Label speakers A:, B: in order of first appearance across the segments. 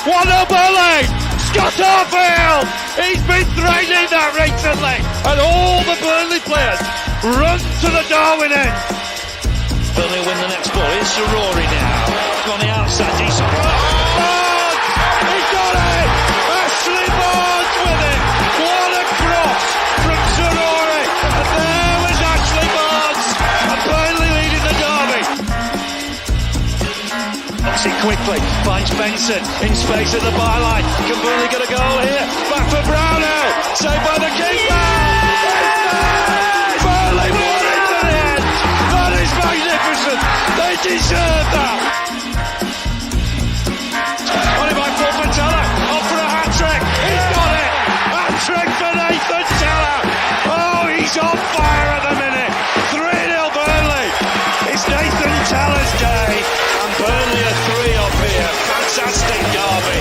A: What a bully! Scott Arfield! He's been threatening that recently, and all the Burnley players run to the Darwin end.
B: Burnley win the next ball. Here's Rory now. On the outside, decent.
A: Barnes! He's got it! Ashley Barnes with it! What a cross from Rory! And there was Ashley Barnes! And Burnley leading the derby.
B: Knocks it quickly. Finds Benson in space at the byline. Can Burnley get a goal here? Back for Brownell. Saved by the keeper!
A: Burnley won it to the end! That is magnificent! They deserve that!
B: Only by Paul Teller. Off for a hat-trick.
A: He's got it! Hat-trick for Nathan Teller! Oh, he's on fire at the minute! 3-0 Burnley! It's Nathan Teller's day, and Burnley are 3 up here. Fantastic derby!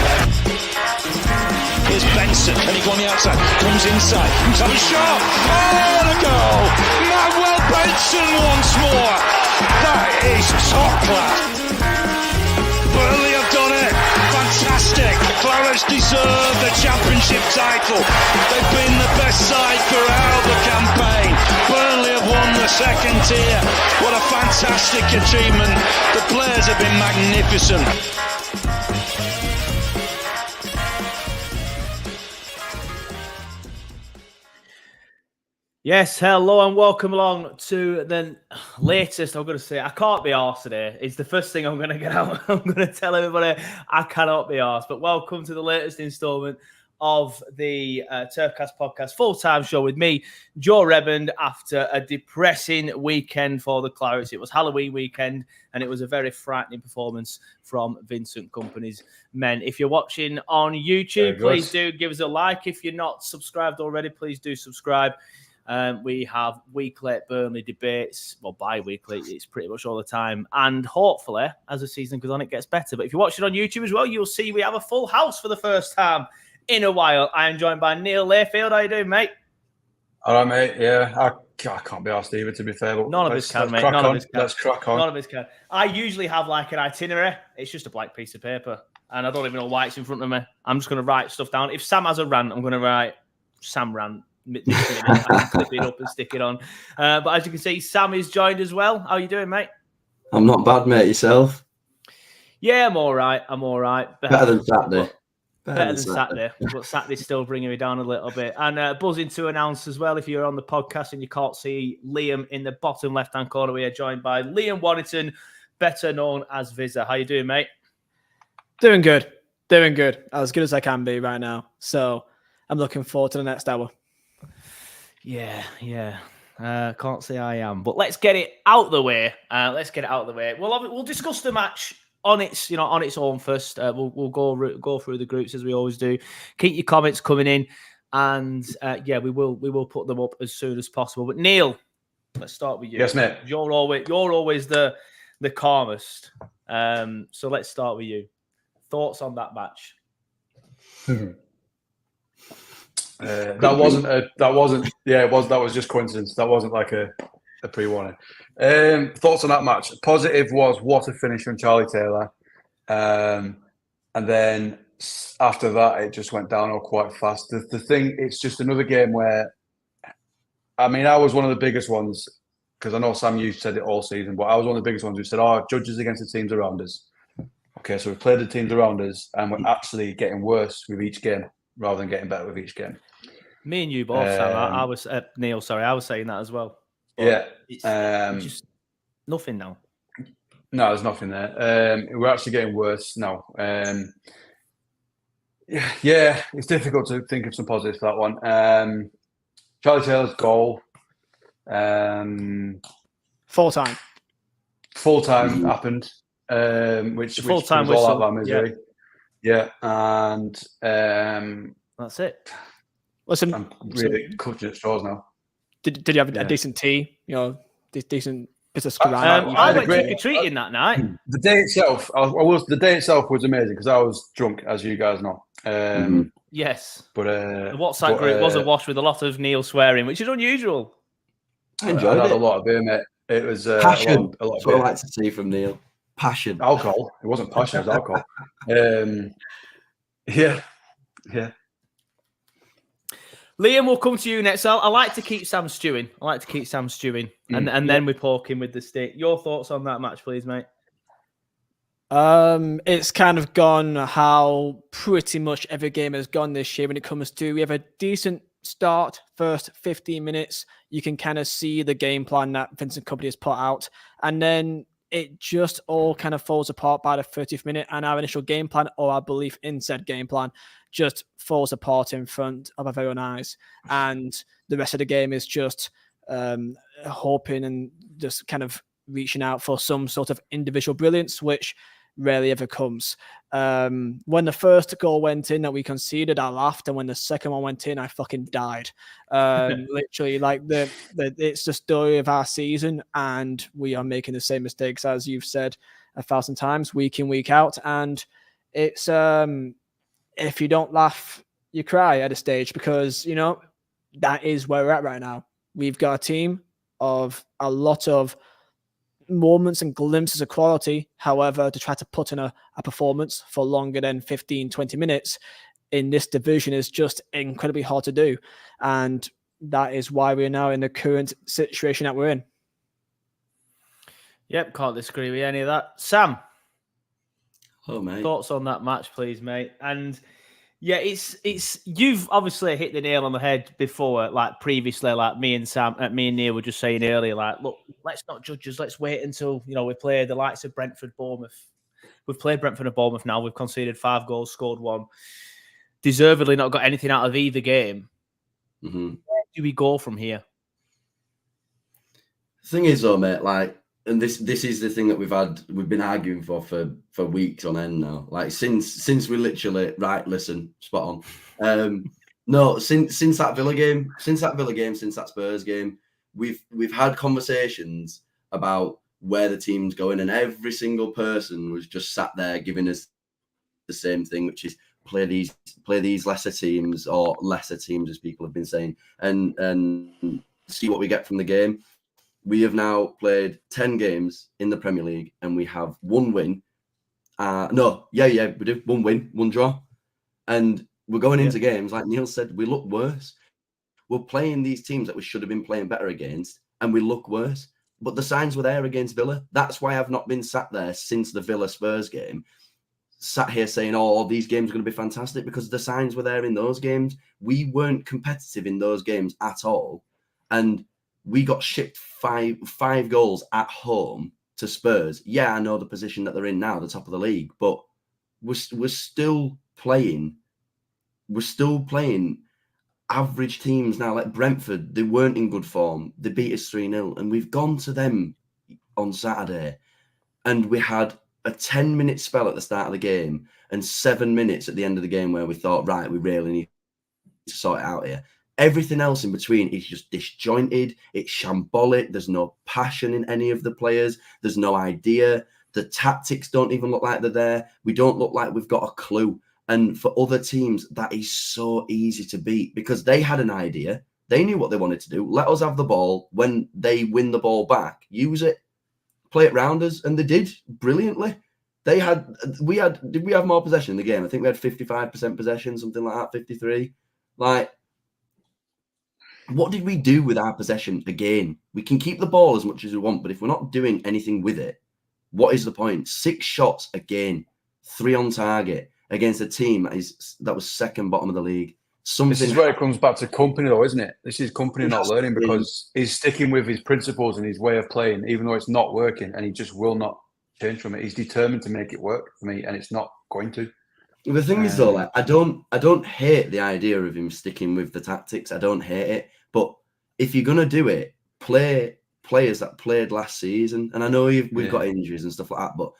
B: Here's Benson. Can he go on the outside? Comes inside. Comes have a shot.
A: Oh, what a goal! Manuel Benson once more! That is top class! Burnley have done it! Fantastic! Clarence deserve the championship title. They've been the best side throughout the campaign. Burnley have won the second tier. What a fantastic achievement. The players have been magnificent.
C: Yes, hello and welcome along to the latest. I'm going to say I can't be arsed today. It's the first thing I'm going to get out. I'm going to tell everybody I cannot be arsed. But welcome to the latest instalment of the Turfcast podcast full-time show with me, Joe Reband, after a depressing weekend for the Clarets. It was Halloween weekend and it was a very frightening performance from Vincent Kompany's men. If you're watching on YouTube, please do give us a like. If you're not subscribed already, please do subscribe. We have weekly Burnley debates, well, bi-weekly, it's pretty much all the time. And hopefully, as the season goes on, it gets better. But if you're watching on YouTube as well, you'll see we have a full house for the first time in a while. I am joined by Neil Layfield. How you doing, mate?
D: All right, mate. Yeah, I can't be asked either, to be fair. But
C: none of us can, mate. None of us can.
D: Let's crack on.
C: None of us can. I usually have like an itinerary. It's just a blank piece of paper. And I don't even know why it's in front of me. I'm just going to write stuff down. If Sam has a rant, I'm going to write Sam rant. I can clip it up and stick it on. But as you can see, Sam is joined as well. How are you doing, mate?
E: I'm not bad, mate. Yourself?
C: Yeah, I'm all right.
E: Better than Saturday.
C: Better than Saturday. But Saturday's still bringing me down a little bit. And buzzing to announce as well, if you're on the podcast and you can't see Liam in the bottom left-hand corner, we are joined by Liam Waddington, better known as Vizza. How you doing, mate?
F: Doing good. As good as I can be right now. So I'm looking forward to the next hour.
C: Yeah. Can't say I am, but let's get it out the way. We'll discuss the match on its own first. We'll go through the groups as we always do. Keep your comments coming in, and we will put them up as soon as possible. But Neil, let's start with you.
D: Yes, mate.
C: You're always the calmest. So let's start with you. Thoughts on that match?
D: That was just coincidence. That wasn't like a pre-warning. Thoughts on that match? Positive was what a finish from Charlie Taylor, and then after that it just went downhill quite fast. The thing, it's just another game where, I mean, I was one of the biggest ones, because I know Sam, you said it all season, but I was one of the biggest ones who said, judges against the teams around us. Okay, so we played the teams around us and we're actually getting worse with each game rather than getting better with each game.
C: Me and you both, Sam. I was Neil. Sorry, I was saying that as well. But
D: yeah,
C: it's just nothing now.
D: No, there's nothing there. We're actually getting worse now. Yeah, it's difficult to think of some positives for that one. Charlie Taylor's goal,
F: full time
D: happened, which
C: full time
D: was all
C: whistle.
D: out of our misery. Yeah, and
C: that's it.
F: Listen,
D: I'm really clutching at straws now.
F: Did you have a decent tea? Decent bit of scrum.
C: I went trick-or-treating that night.
D: The day itself, the day itself was amazing because I was drunk, as you guys know.
C: Yes,
D: but
C: the WhatsApp group was awash with a lot of Neil swearing, which is unusual.
E: I enjoyed it.
D: A lot of beer, mate. It was
E: passion.
D: A lot of
E: That's what I like to see from Neil. Passion.
D: Alcohol. It wasn't passion. It was alcohol. Yeah.
C: Liam, we'll come to you next. I like to keep Sam stewing. And then we poke him with the stick. Your thoughts on that match, please, mate?
F: It's kind of gone how pretty much every game has gone this year when it comes to we have a decent start, first 15 minutes. You can kind of see the game plan that Vincent Kompany has put out. And then it just all kind of falls apart by the 30th minute. And our initial game plan or our belief in said game plan just falls apart in front of our very own eyes. And the rest of the game is just hoping and just kind of reaching out for some sort of individual brilliance, which rarely ever comes. When the first goal went in that we conceded, I laughed, and when the second one went in, I fucking died. Literally, like it's the story of our season, and we are making the same mistakes as you've said 1,000 times, week in, week out. And it's if you don't laugh, you cry at a stage, because that is where we're at right now. We've got a team of a lot of moments and glimpses of quality. However, to try to put in a performance for longer than 15, 20 minutes in this division is just incredibly hard to do. And that is why we're now in the current situation that we're in.
C: Yep, can't disagree with any of that. Sam,
E: mate.
C: Thoughts on that match, please, mate? And yeah, it's you've obviously hit the nail on the head before, like previously, like me and Neil were just saying earlier, like, look, let's not judge us. Let's wait until we play the likes of Brentford, Bournemouth. We've played Brentford and Bournemouth now. We've conceded 5 goals, scored 1. Deservedly not got anything out of either game.
E: Mm-hmm.
C: Where do we go from here?
E: The thing is, though, mate, like, and this is the thing that we've been arguing for weeks on end now. Like since we literally listen, spot on. No, since that Villa game, since that Spurs game, we've had conversations about where the team's going, and every single person was just sat there giving us the same thing, which is play these lesser teams, or lesser teams as people have been saying, and see what we get from the game. We have now played 10 games in the Premier League, and we have 1 win. We do 1 win, 1 draw. And we're going into games, like Neil said, we look worse. We're playing these teams that we should have been playing better against, and we look worse. But the signs were there against Villa. That's why I've not been sat there since the Villa Spurs game, sat here saying, oh, these games are going to be fantastic, because the signs were there in those games. We weren't competitive in those games at all. And we got shipped five goals at home to Spurs. Yeah, I know the position that they're in now, the top of the league, but we're still playing. We're still playing average teams now. Like Brentford, they weren't in good form. They beat us 3-0, and we've gone to them on Saturday, and we had a 10-minute spell at the start of the game and 7 minutes at the end of the game where we thought, right, we really need to sort it out here. Everything else in between is just disjointed. It's shambolic. There's no passion in any of the players. There's no idea. The tactics don't even look like they're there. We don't look like we've got a clue. And for other teams, that is so easy to beat, because they had an idea. They knew what they wanted to do. Let us have the ball. When they win the ball back, use it, play it round us. And they did brilliantly. Did we have more possession in the game? I think we had 55% possession, something like that, 53. Like, what did we do with our possession again? We can keep the ball as much as we want, but if we're not doing anything with it, what is the point? 6 shots again, 3 on target against a team that was second bottom of the league.
D: This is where it comes back to Kompany, though, isn't it? This is Kompany not learning, because he's sticking with his principles and his way of playing, even though it's not working, and he just will not change from it. He's determined to make it work for me, and it's not going to.
E: The thing is, though, like, I don't hate the idea of him sticking with the tactics. I don't hate it. But if you're going to do it, play players that played last season. And I know we've got injuries and stuff like that, but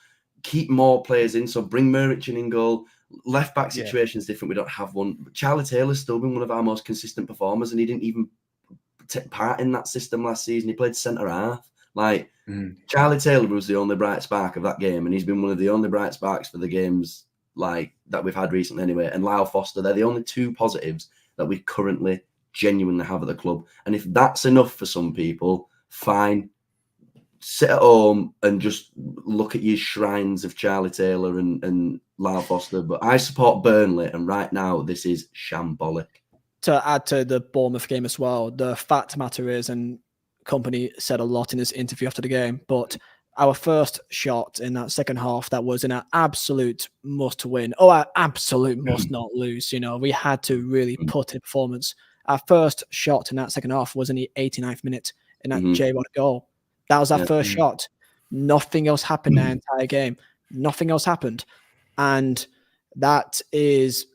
E: keep more players in. So bring Muric in goal. Left back situation is different. We don't have one. But Charlie Taylor's still been one of our most consistent performers, and he didn't even take part in that system last season. He played centre half. Like, Charlie Taylor was the only bright spark of that game, and he's been one of the only bright sparks for the games like that we've had recently anyway. And Lyle Foster, they're the only 2 positives that we currently genuinely have at the club. And if that's enough for some people, fine. sit at home and just look at your shrines of Charlie Taylor and Lyle Foster. But I support Burnley, and right now this is shambolic.
F: To add to the Bournemouth game as well, the fact of the matter is, and Company said a lot in his interview after the game, but our first shot in that second half, that was in an absolute must win. Oh, an absolute must not lose. We had to really put in performance. Our first shot in that second half was in the 89th minute in that J-Rod goal. That was our first shot. Nothing else happened that entire game. Nothing else happened. And that is,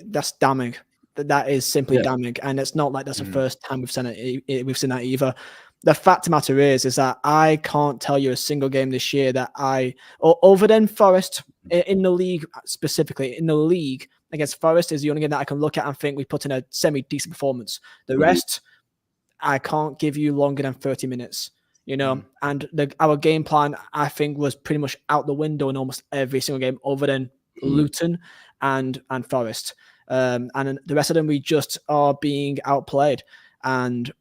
F: that's damning. That is simply damning. And it's not like that's the first time we've seen that either. The fact of the matter is that I can't tell you a single game this year that other than Forest in the league, specifically in the league against Forest, is the only game that I can look at and think we put in a semi-decent performance. The rest, I can't give you longer than 30 minutes, and our game plan, I think, was pretty much out the window in almost every single game other than Luton and Forest. And the rest of them, we just are being outplayed. And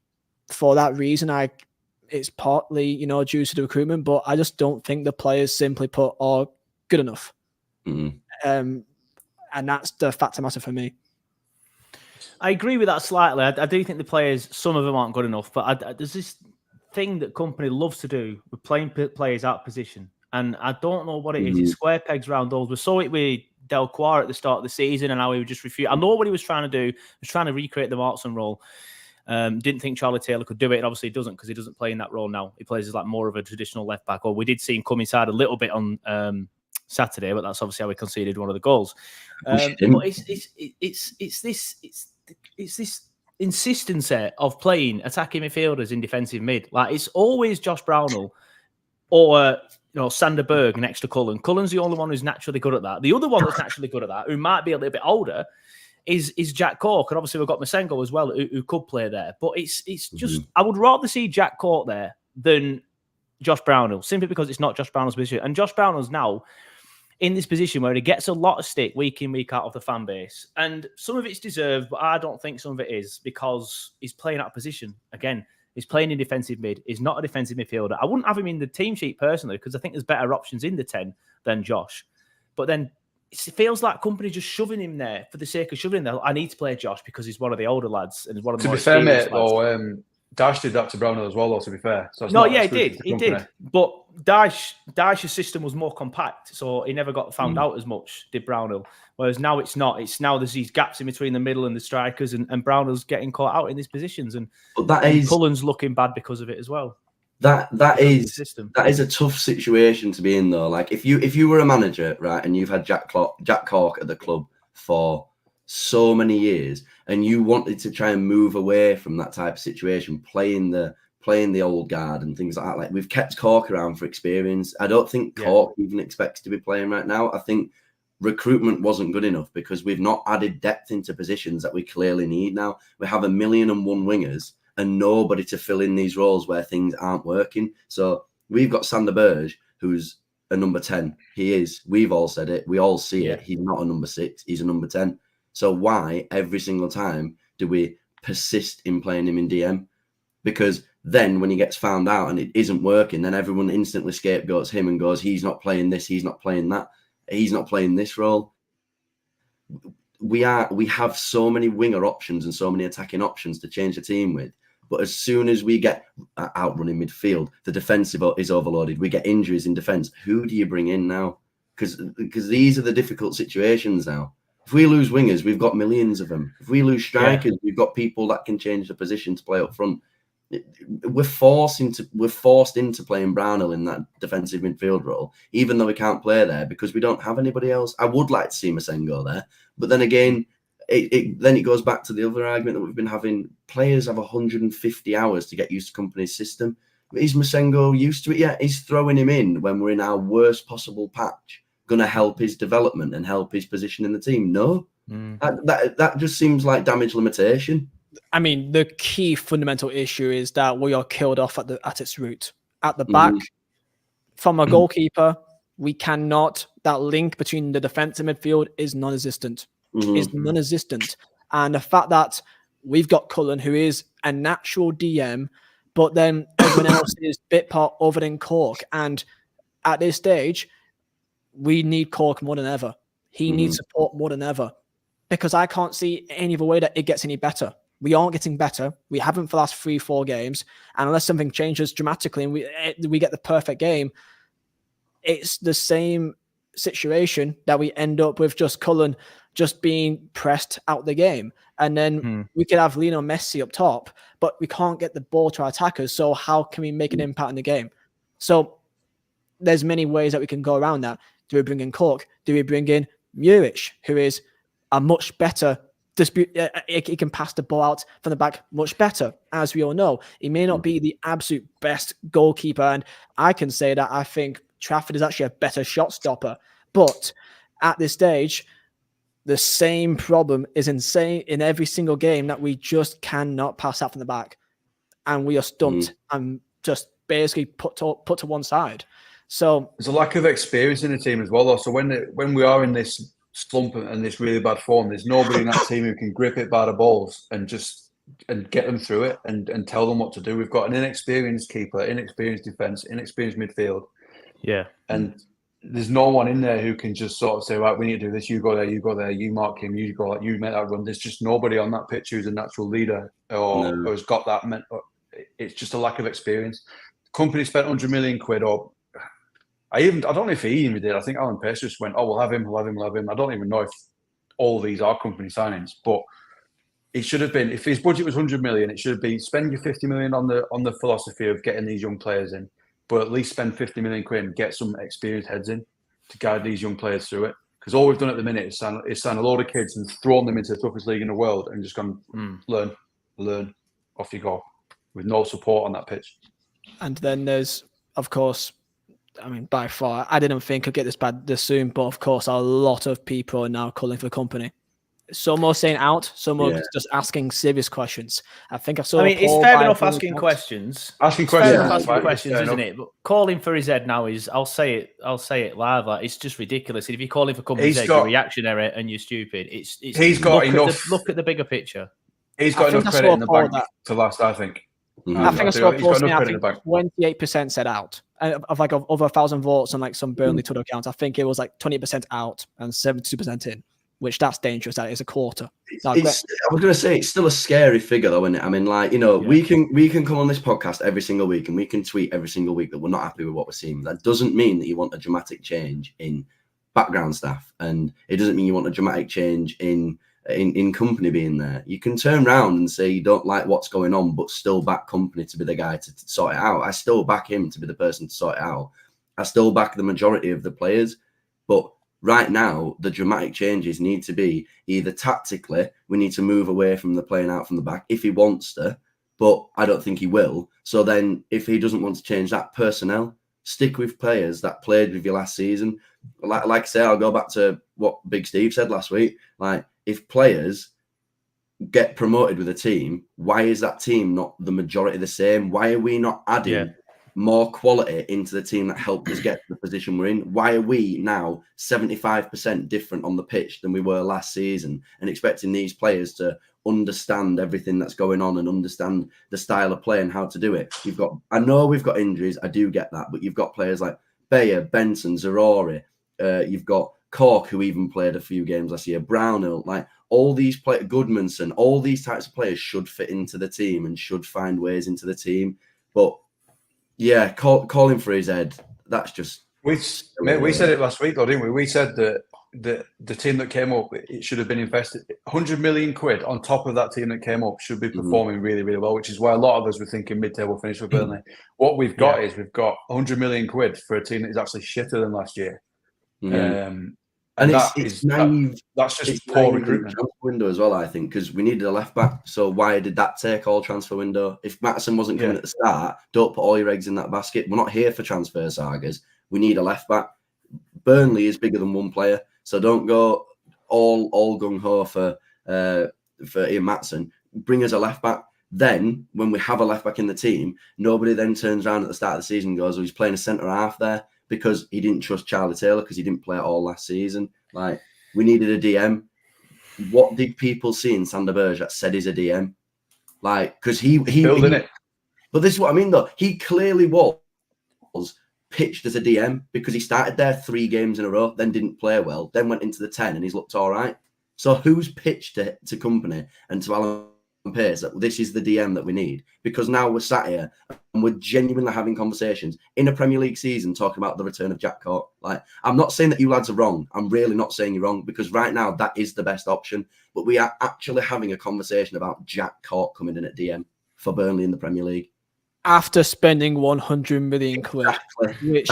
F: for that reason, it's partly, due to the recruitment, but I just don't think the players simply put are good enough. And that's the fact of the matter for me.
C: I agree with that slightly. I do think the players, some of them aren't good enough, but there's this thing that Company loves to do with playing players out of position. And I don't know what it is. It's square pegs round holes. We saw it with Del Quar at the start of the season and how he would just refuse. I know what he was trying to do. He was trying to recreate the Martson role. Didn't think Charlie Taylor could do it, and obviously he doesn't, because he doesn't play in that role now. He plays as like more of a traditional left back. Or we did see him come inside a little bit on Saturday, but that's obviously how he conceded one of the goals. But it's this insistence of playing attacking midfielders in defensive mid. Like, it's always Josh Brownell or Sander Berg next to Cullen. Cullen's the only one who's naturally good at that. The other one that's naturally good at that, who might be a little bit older, is Jack Cork. And obviously we've got Masengo as well, who could play there. But it's just, I would rather see Jack Cork there than Josh Brownell, simply because it's not Josh Brownell's position. And Josh Brownell's now in this position where he gets a lot of stick week in, week out of the fan base. And some of it's deserved, but I don't think some of it is, because he's playing out of position. Again, he's playing in defensive mid. He's not a defensive midfielder. I wouldn't have him in the team sheet personally, because I think there's better options in the 10 than Josh. But then it feels like Company just shoving him there for the sake of shoving him there. I need to play Josh because he's one of the older lads and he's one of the more experienced lads.
D: Dash did that to Brownell as well, though, to be fair. So
C: he did. But Dash's system was more compact, so he never got found out as much, did Brownell. Whereas now it's not. It's now there's these gaps in between the middle and the strikers, and Brownell's getting caught out in these positions. And Cullen's looking bad because of it as well.
E: That is a tough situation to be in, though. Like, if you were a manager, right, and you've had Jack Cork at the club for so many years, and you wanted to try and move away from that type of situation, playing the old guard and things like that. Like, we've kept Cork around for experience. I don't think Cork even expects to be playing right now. I think recruitment wasn't good enough because we've not added depth into positions that we clearly need now. We have 1,000,001 wingers and nobody to fill in these roles where things aren't working. So we've got Sander Berge, who's a number 10. He is. We've all said it. We all see it. He's not a number 6. He's a number 10. So why every single time do we persist in playing him in DM? Because then when he gets found out and it isn't working, then everyone instantly scapegoats him and goes, he's not playing this, he's not playing that, he's not playing this role. We have so many winger options and so many attacking options to change the team with. But as soon as we get outrunning midfield, the defensive is overloaded. We get injuries in defence. Who do you bring in now? Because these are the difficult situations now. If we lose wingers, we've got millions of them. If we lose strikers, we've got people that can change the position to play up front. We're forced into playing Brownell in that defensive midfield role, even though we can't play there because we don't have anybody else. I would like to see Masengo there, but then again, then it goes back to the other argument that we've been having. Players have 150 hours to get used to Company's system. Is Masengo used to it yet? Is throwing him in when we're in our worst possible patch going to help his development and help his position in the team? No. That just seems like damage limitation.
F: I mean, the key fundamental issue is that we are killed off at its root. At the back, from a goalkeeper, we cannot. That link between the defence and midfield is non-existent. And the fact that we've got Cullen, who is a natural DM, but then everyone else is bit part other than Cork. And at this stage, we need Cork more than ever. He needs support more than ever, because I can't see any other way that it gets any better. We aren't getting better. We haven't for the last 3-4 games. And unless something changes dramatically and we get the perfect game, it's the same situation that we end up with just Cullen just being pressed out the game. And then we could have Lionel Messi up top, but we can't get the ball to our attackers. So how can we make an impact in the game? So there's many ways that we can go around that. Do we bring in Cork? Do we bring in Muric, who is a much better dispute? He can pass the ball out from the back much better, as we all know. He may not be the absolute best goalkeeper, and I can say that I think Trafford is actually a better shot stopper. But at this stage, the same problem is insane in every single game, that we just cannot pass out from the back, and we are stumped and just basically put to one side. So
D: there's a lack of experience in the team as well, though. So when we are in this slump and this really bad form, there's nobody in that team who can grip it by the balls and get them through it and tell them what to do. We've got an inexperienced keeper, inexperienced defence, inexperienced midfield.
C: Yeah.
D: And there's no one in there who can just sort of say, right, we need to do this. You go there, you mark him, you go, you make that run. There's just nobody on that pitch who's a natural leader or has got that. It's just a lack of experience. The company spent 100 million quid I don't know if he even did. I think Alan Pace just went, we'll have him. I don't even know if all these are company signings, but it should have been, if his budget was 100 million, it should be spend your 50 million on the philosophy of getting these young players in, but at least spend 50 million quid and get some experienced heads in to guide these young players through it. Because all we've done at the minute is sign a load of kids and thrown them into the toughest league in the world and just gone, learn, off you go, with no support on that pitch. And
F: then there's, of course, I mean, by far, I didn't think I'd get this bad this soon, but of course, a lot of people are now calling for the company. Some more saying out, some more just asking serious questions. I think I saw.
C: I mean, it's fair enough asking questions.
D: Asking questions,
C: isn't it? But calling for his head now is, I'll say it live. Like, it's just ridiculous. If you're calling for company's head, you're reactionary and you're stupid.
D: He's got enough.
C: Look at the bigger picture.
D: He's got enough credit in the bank to last, I think.
F: I think I saw a post. I think 28% said out of over 1,000 votes on like some Burnley Twitter account. I think it was like 20% out and 72% in, which that's dangerous. That is a quarter.
E: I was going to say it's still a scary figure, though, isn't it? I mean, like, you know, we can come on this podcast every single week and we can tweet every single week that we're not happy with what we're seeing. That doesn't mean that you want a dramatic change in background staff, and it doesn't mean you want a dramatic change in company being there. You can turn around and say you don't like what's going on, but still back company to be the guy to sort it out. I still back him to be the person to sort it out. I still back the majority of the players, but right now the dramatic changes need to be either tactically, we need to move away from the playing out from the back if he wants to, but I don't think he will. So then if he doesn't want to change that personnel, stick with players that played with you last season. Like I say, I'll go back to what Big Steve said last week. Like, if players get promoted with a team, why is that team not the majority the same? Why are we not adding more quality into the team that helped us get to the position we're in? Why are we now 75% different on the pitch than we were last season, and expecting these players to understand everything that's going on and understand the style of play and how to do it? I know we've got injuries, I do get that, but you've got players like Bayer, Benson, Zarori, you've got Cork, who even played a few games last year, Brownhill, like all these players, Goodmanson, all these types of players should fit into the team and should find ways into the team. But yeah, calling for his head, that's just... We said it last week, though, didn't we? We said that the team that came up, it should have been invested. 100 million quid on top of that team that came up should be performing really, really well, which is why a lot of us were thinking mid-table finish for Burnley. What we've got is we've got 100 million quid for a team that is actually shitter than last year. And it's naive.
D: That's just poor recruitment.
E: Transfer window as well, I think, because we needed a left back. So why did that take all transfer window? If Mattison wasn't coming at the start, don't put all your eggs in that basket. We're not here for transfer sagas. We need a left back. Burnley is bigger than one player, so don't go all gung ho for Ian Mattison. Bring us a left back. Then, when we have a left back in the team, nobody then turns around at the start of the season and goes, "Oh, he's playing a centre half there," because he didn't trust Charlie Taylor because he didn't play at all last season. Like, we needed a DM. What did people see in Sander Berge that said he's a DM? Like, because he building it. But this is what I mean, though. He clearly was pitched as a DM because he started there 3 games in a row, then didn't play well, then went into the 10 and he's looked all right. So who's pitched to Company and to Alan Pace that this is the DM that we need? Because now we're sat here and we're genuinely having conversations in a Premier League season talking about the return of Jack Cork. Like, I'm not saying that you lads are wrong. I'm really not saying you're wrong, because right now that is the best option. But we are actually having a conversation about Jack Cork coming in at DM for Burnley in the Premier League.
F: After spending 100 million quid, which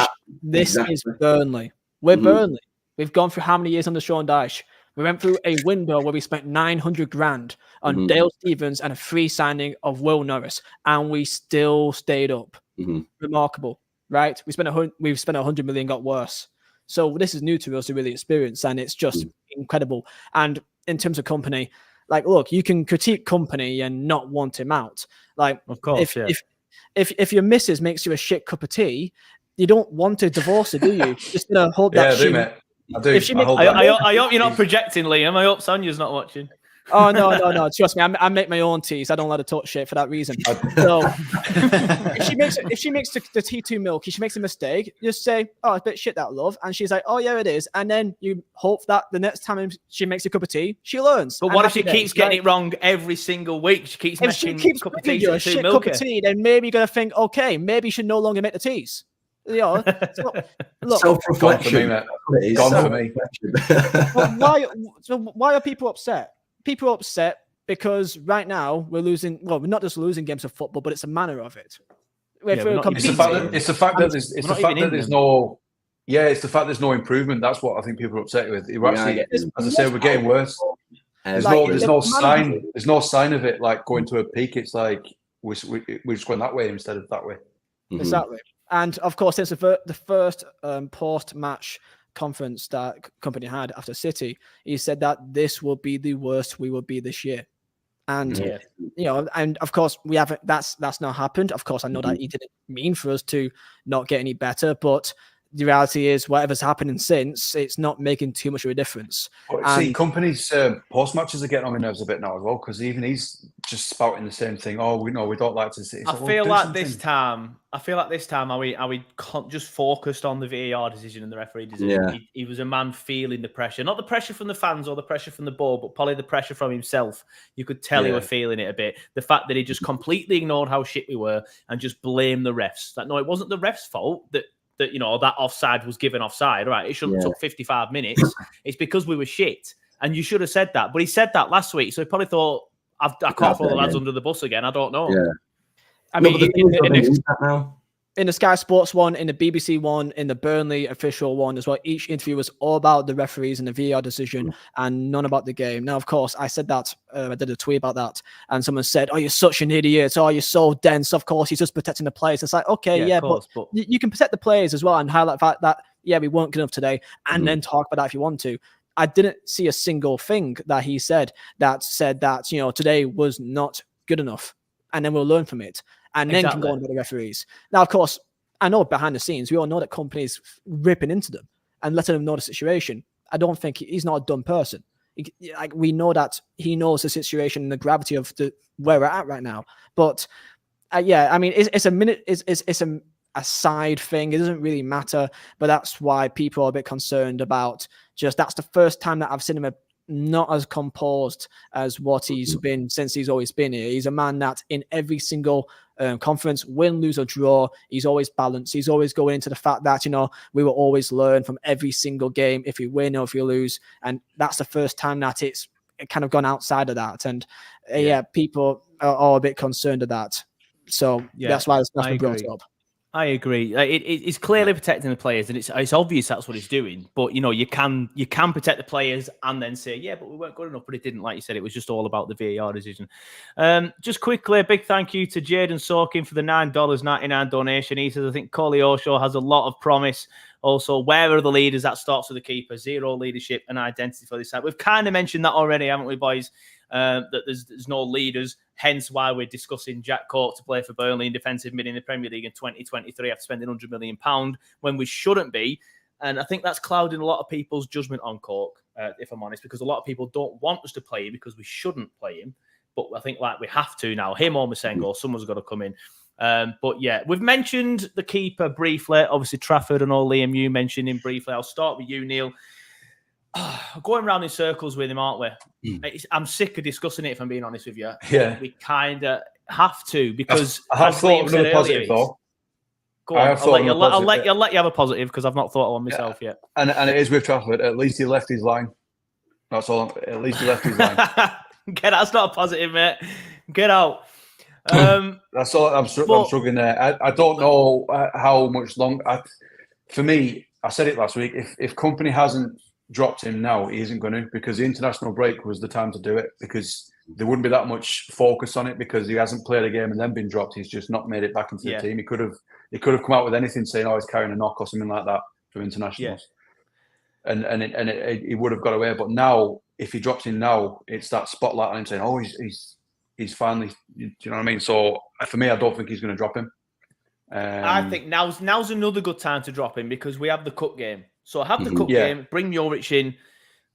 F: is Burnley. We're Burnley. We've gone through how many years under Sean Dyche? We went through a window where we spent 900 grand on Dale Stephens and a free signing of Will Norris, and we still stayed up. Remarkable, right? We've spent 100 million, got worse. So this is new to us to really experience, and it's just incredible. And in terms of Company, like, look, you can critique Company and not want him out. Like,
C: of course,
F: if your missus makes you a shit cup of tea, you don't want to divorce her, do you? Just gonna hold that.
D: Yeah, I do, mate. I do.
C: I hope you're not projecting, Liam. I hope Sonia's not watching.
F: Oh, no. Trust me, I make my own teas. I don't let her talk shit for that reason. So if she makes the tea too milky, she makes a mistake, just say, oh, it's a bit shit, that, love. And she's like, oh, yeah, it is. And then you hope that the next time she makes a cup of tea, she learns.
C: But what if she keeps getting it wrong every single week? She keeps making a cup of tea too milky.
F: Cup of tea, then maybe you're going to think, okay, maybe you should no longer make the teas. You know, look,
E: self-reflection.
D: Gone for me.
F: Why are people upset? People are upset because right now we're losing. Well, we're not just losing games of football, but it's a manner of it.
D: It's the fact that there's no. Yeah, it's the fact there's no improvement. That's what I think people are upset with. As I say, we're getting worse. There's no sign. There's no sign of it like going to a peak. It's like we're just going that way instead of that way.
F: Exactly. And of course, since the first post-match conference that Company had after City, he said that this will be the worst we will be this year. And you know, and of course we haven't. That's not happened. Of course, I know that he didn't mean for us to not get any better, but the reality is, whatever's happening since, it's not making too much of a difference.
D: See, Company's post matches are getting on my nerves a bit now as well, because even he's just spouting the same thing. Oh, we don't like to see.
C: I feel like this time, are we just focused on the VAR decision and the referee decision?
E: Yeah.
C: He was a man feeling the pressure, not the pressure from the fans or the pressure from the board, but probably the pressure from himself. You could tell he was feeling it a bit. The fact that he just completely ignored how shit we were and just blamed the refs. That no, it wasn't the refs' fault that you know that offside was given offside. Right, it shouldn't have took 55 minutes. It's because we were shit, and you should have said that. But he said that last week, so he probably thought I can't throw the lads under the bus again. I don't know.
E: Yeah.
F: I mean, in the Sky Sports one, in the BBC one, in the Burnley official one as well, each interview was all about the referees and the VAR decision and none about the game. Now, of course, I said that, I did a tweet about that, and someone said, oh, you're such an idiot. Oh, you're so dense. Of course, he's just protecting the players. It's like, okay, but you can protect the players as well and highlight the fact that, we weren't good enough today, and then talk about that if you want to. I didn't see a single thing that he said that, today was not good enough, and then we'll learn from it. And then can go on with the referees. Now, of course, I know behind the scenes, we all know that Company's ripping into them and letting them know the situation. I don't think he's not a dumb person. We know that he knows the situation and the gravity of where we're at right now. But I mean, it's a side thing. It doesn't really matter. But that's why people are a bit concerned about that's the first time that I've seen him not as composed as what he's been since he's always been here. He's a man that in every single conference, win, lose or draw, he's always balanced. He's always going into the fact that, we will always learn from every single game if we win or if we lose. And that's the first time that it's kind of gone outside of that. And people are a bit concerned of that. So that's why it's been brought up.
C: I agree. It's clearly protecting the players, and it's obvious that's what he's doing. But you can protect the players and then say, but we weren't good enough. But it didn't, like you said, it was just all about the VAR decision. Just quickly, a big thank you to Jaden Sorkin for the $9.99 donation. He says, I think Coley Oshaw has a lot of promise. Also, where are the leaders? That starts with the keeper. Zero leadership and identity for this side. We've kind of mentioned that already, haven't we, boys? That there's no leaders, hence why we're discussing Jack Cork to play for Burnley in defensive mid in the Premier League in 2023 after spending £100 million when we shouldn't be. And I think that's clouding a lot of people's judgment on Cork, if I'm honest, because a lot of people don't want us to play him because we shouldn't play him. But I think we have to now. Him or Masengo, someone's got to come in. But yeah, we've mentioned the keeper briefly. Obviously, Trafford and all. Liam, you mentioned him briefly. I'll start with you, Neil. Going around in circles with him, aren't we? I'm sick of discussing it, if I'm being honest with you.
D: Yeah.
C: We kind of have to, because
D: I have
C: as
D: thought
C: Liam
D: of
C: said
D: another positive,
C: earlier,
D: though.
C: go on, I'll let you have a positive, because I've not thought of one myself yet.
D: And it is with Trafford. At least he left his line. That's all. At least he left his line.
C: That's not a positive, mate. Get out.
D: That's all. I'm struggling there. I don't know how much longer. For me, I said it last week. If Company hasn't dropped him now, he isn't going to, because the international break was the time to do it, because there wouldn't be that much focus on it, because he hasn't played a game and then been dropped. He's just not made it back into the team. He could have come out with anything saying, "Oh, he's carrying a knock" or something like that from internationals, and he would have got away. But now, if he drops in now, it's that spotlight on him saying, "Oh, he's finally." Do you know what I mean? So for me, I don't think he's going to drop him.
C: I think now's another good time to drop him, because we have the cup game. So have the cup game, bring Muric in,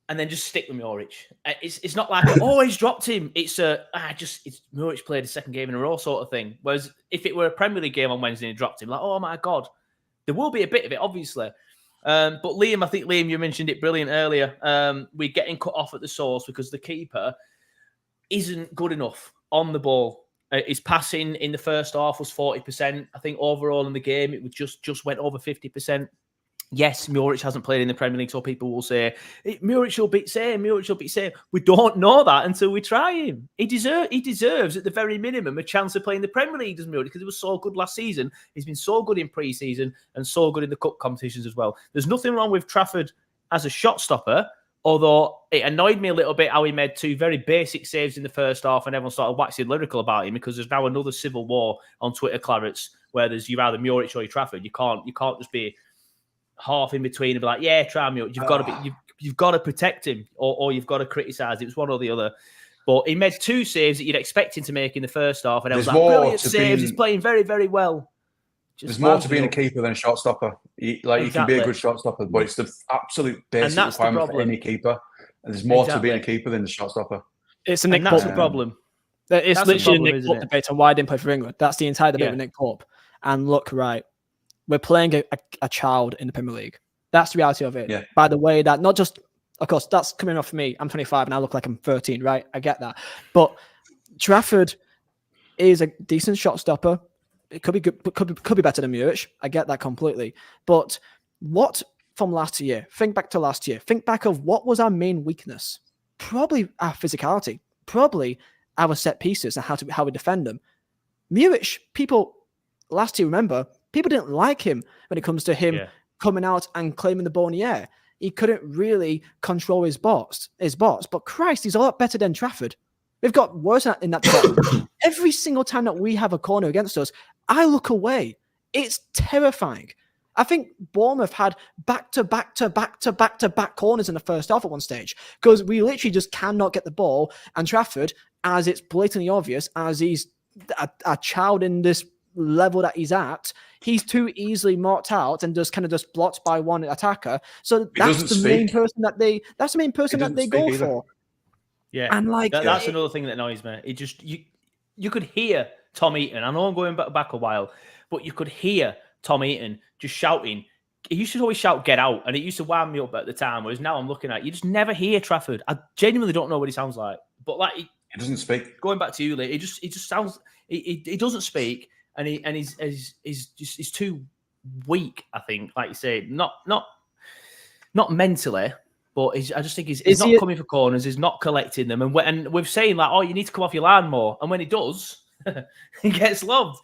C: and then just stick with Muric. It's not like he's dropped him. It's Muric played a second game in a row sort of thing. Whereas if it were a Premier League game on Wednesday and he dropped him, like, oh my God, there will be a bit of it, obviously. But Liam, I think Liam, you mentioned it brilliant earlier. We're getting cut off at the source because the keeper isn't good enough on the ball. His passing in the first half was 40%. I think overall in the game, it just went over 50%. Yes, Muric hasn't played in the Premier League, so people will say, Muric will beat same, Muric will beat same. We don't know that until we try him. He deserves, at the very minimum, a chance of playing the Premier League, doesn't Muric? Because he was so good last season. He's been so good in pre-season and so good in the cup competitions as well. There's nothing wrong with Trafford as a shot stopper, although it annoyed me a little bit how he made two very basic saves in the first half and everyone started waxing lyrical about him, because there's now another civil war on Twitter, Clarets, where you're either Muric or you're Trafford. You can't just be half in between and be like, yeah, try Muric. You've got to protect him, or you've got to criticise. It was one or the other. But he made two saves that you'd expect him to make in the first half, and I was like, brilliant saves. He's playing very, very well.
D: There's more to being a keeper than a shot stopper. You can be a good shot stopper, but it's the absolute basic requirement for any keeper. And there's more to being a keeper than a shot stopper.
F: It's a Nick Pope.
C: That's the problem.
F: It's literally a Nick Pope debate on why I didn't play for England. That's the entire debate with Nick Pope. And look, right, we're playing a child in the Premier League. That's the reality of it. Yeah. By the way, that not just, of course, that's coming off for me. I'm 25 and I look like I'm 13, right? I get that. But Trafford is a decent shot stopper. It could be good, could be better than Muric. I get that completely. But what from last year? Think back to last year. Think back of what was our main weakness. Probably our physicality. Probably our set pieces and how we defend them. Muric, people last year, remember, people didn't like him when it comes to him coming out and claiming the ball in the air. He couldn't really control his box. But Christ, he's a lot better than Trafford. We've got worse in that department. Every single time that we have a corner against us, I look away. It's terrifying. I think Bournemouth had back-to-back corners in the first half at one stage, because we literally just cannot get the ball. And Trafford, as it's blatantly obvious, as he's a child in this level that he's at, he's too easily marked out and just blocked by one attacker. So that's the main person that they go for.
C: Yeah,
F: and
C: that's another thing that annoys me. It just you could hear Tom Eaton. I know I'm going back a while, but you could hear Tom Eaton just shouting. He used to always shout "Get out," and it used to wind me up at the time. Whereas now I'm looking at you, just never hear Trafford. I genuinely don't know what he sounds like, but he
D: doesn't speak.
C: Going back to you, Lee, he just sounds. He doesn't speak, and he's too weak. I think, like you say, not mentally. But I just think he's not coming for corners. He's not collecting them. And we're saying, like, oh, you need to come off your line more. And when he does, he gets loved.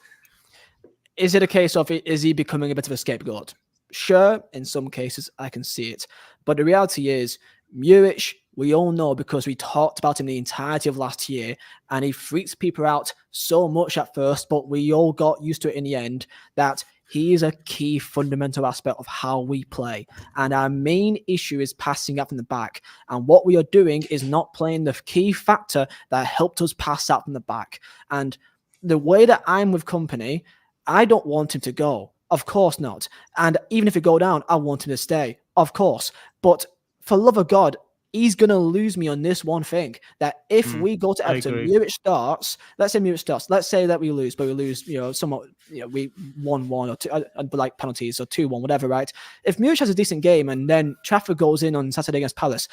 F: Is it a case of, is he becoming a bit of a scapegoat? Sure, in some cases, I can see it. But the reality is, Muric, we all know because we talked about him the entirety of last year, and he freaks people out so much at first, but we all got used to it in the end, that he is a key fundamental aspect of how we play. And our main issue is passing out from the back. And what we are doing is not playing the key factor that helped us pass out from the back. And the way that I'm with Company, I don't want him to go. Of course not. And even if he go down, I want him to stay. Of course. But for love of God, he's going to lose me on this one thing, that if we go to Everton,
C: agree.
F: Muric starts, let's say that we lose, but we lose, somewhat, we 1-1 or 2, but like penalties or 2-1, whatever, right? If Muric has a decent game and then Trafford goes in on Saturday against Palace,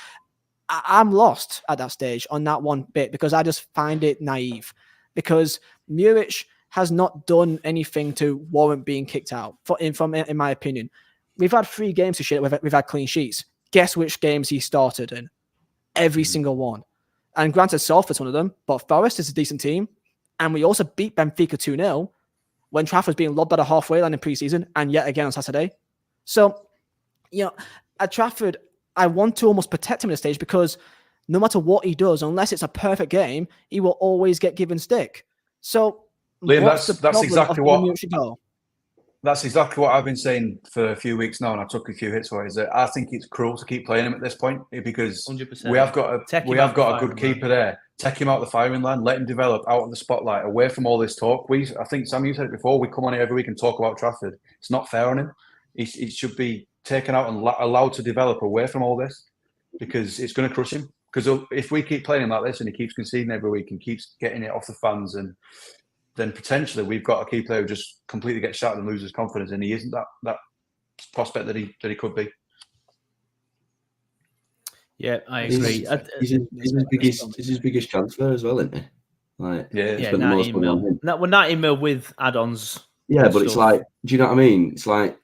F: I'm lost at that stage on that one bit, because I just find it naive, because Muric has not done anything to warrant being kicked out, in my opinion. We've had 3 games to shit. We've had clean sheets. Guess which games he started in? Every single one. And granted, Salford's one of them, but Forest is a decent team. And we also beat Benfica 2-0 when Trafford's being lobbed at a halfway line in pre-season, and yet again on Saturday. So, at Trafford, I want to almost protect him at this stage, because no matter what he does, unless it's a perfect game, he will always get given stick. So,
D: Liam, that's exactly what I've been saying for a few weeks now, and I took a few hits for it. Is that I think it's cruel to keep playing him at this point, because
C: 100%.
D: we have got a good keeper there. Take him out of the firing line, let him develop out of the spotlight, away from all this talk. I think Sam, you said it before. We come on here every week and talk about Trafford. It's not fair on him. He should be taken out and allowed to develop away from all this, because it's going to crush him. Because if we keep playing him like this and he keeps conceding every week and keeps getting it off the fans, and then potentially we've got a key player who just completely gets shattered and loses confidence, and he isn't that prospect that he could be.
C: Yeah, I agree.
E: He's his biggest transfer as well, isn't he? Like,
C: yeah, 90 mil. We're 90 mil with add-ons.
E: Yeah, but it's like, do you know what I mean? It's like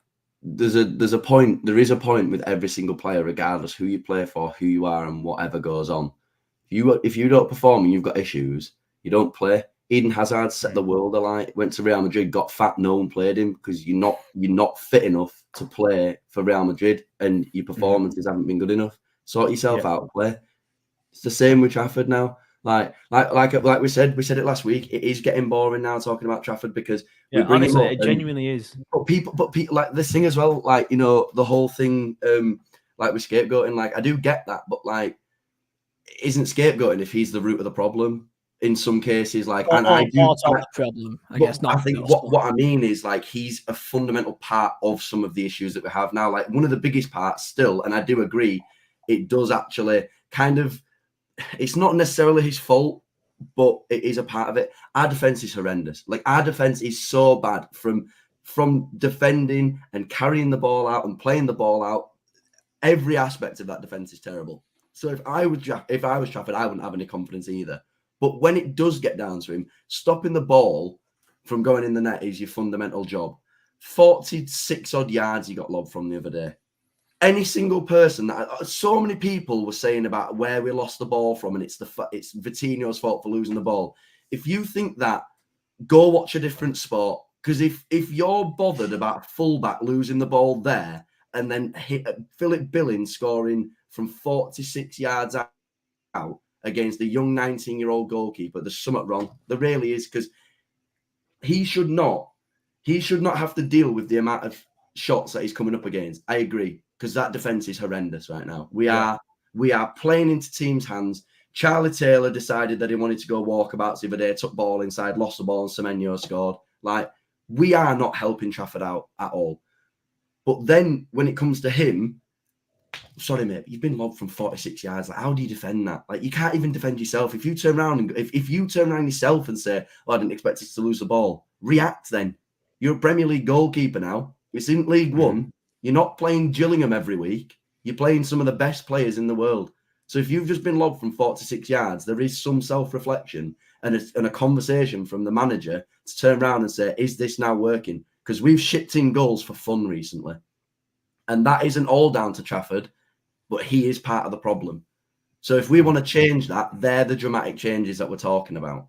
E: there is a point with every single player, regardless who you play for, who you are, and whatever goes on. If you don't perform and you've got issues, you don't play. Eden Hazard set the world alight. Went to Real Madrid, got fat, no one played him, because you're not fit enough to play for Real Madrid, and your performances haven't been good enough. Sort yourself out, play. It's the same with Trafford now. Like we said it last week. It is getting boring now talking about Trafford, because
C: honestly, it genuinely is.
E: But people, like this thing as well, like, the whole thing, like with scapegoating. Like, I do get that, but like, isn't scapegoating if he's the root of the problem? In some cases, like,
F: problem. I guess not.
E: I think what I mean is, like, he's a fundamental part of some of the issues that we have now. Like, one of the biggest parts still, and I do agree, it does actually kind of, it's not necessarily his fault, but it is a part of it. Our defense is horrendous. Like, our defense is so bad from defending and carrying the ball out and playing the ball out. Every aspect of that defense is terrible. So if I was Trafford, I wouldn't have any confidence either. But when it does get down to him, stopping the ball from going in the net is your fundamental job. 46 odd yards he got lobbed from the other day. Any single person so many people were saying about where we lost the ball from, and it's Vitinho's fault for losing the ball. If you think that, go watch a different sport. Because if you're bothered about fullback losing the ball there, and then Philip Billing scoring from 46 yards out against the young 19-year-old goalkeeper, there's something wrong. There really is, because he should not have to deal with the amount of shots that he's coming up against. I agree, because that defense is horrendous right now. We are playing into teams' hands. Charlie Taylor decided that he wanted to go walkabouts the other day, took ball inside, lost the ball, and Semenyo scored. Like, we are not helping Trafford out at all. But then when it comes to him, sorry, mate, you've been lobbed from 46 yards. Like, how do you defend that? Like, you can't even defend yourself. If you turn around yourself and say, "Oh, I didn't expect us to lose the ball," react then. You're a Premier League goalkeeper now. It's in League One. You're not playing Gillingham every week. You're playing some of the best players in the world. So if you've just been lobbed from 46 yards, there is some self-reflection and a conversation from the manager to turn around and say, is this now working? Because we've shipped in goals for fun recently. And that isn't all down to Trafford, but he is part of the problem. So if we want to change that, they're the dramatic changes that we're talking about.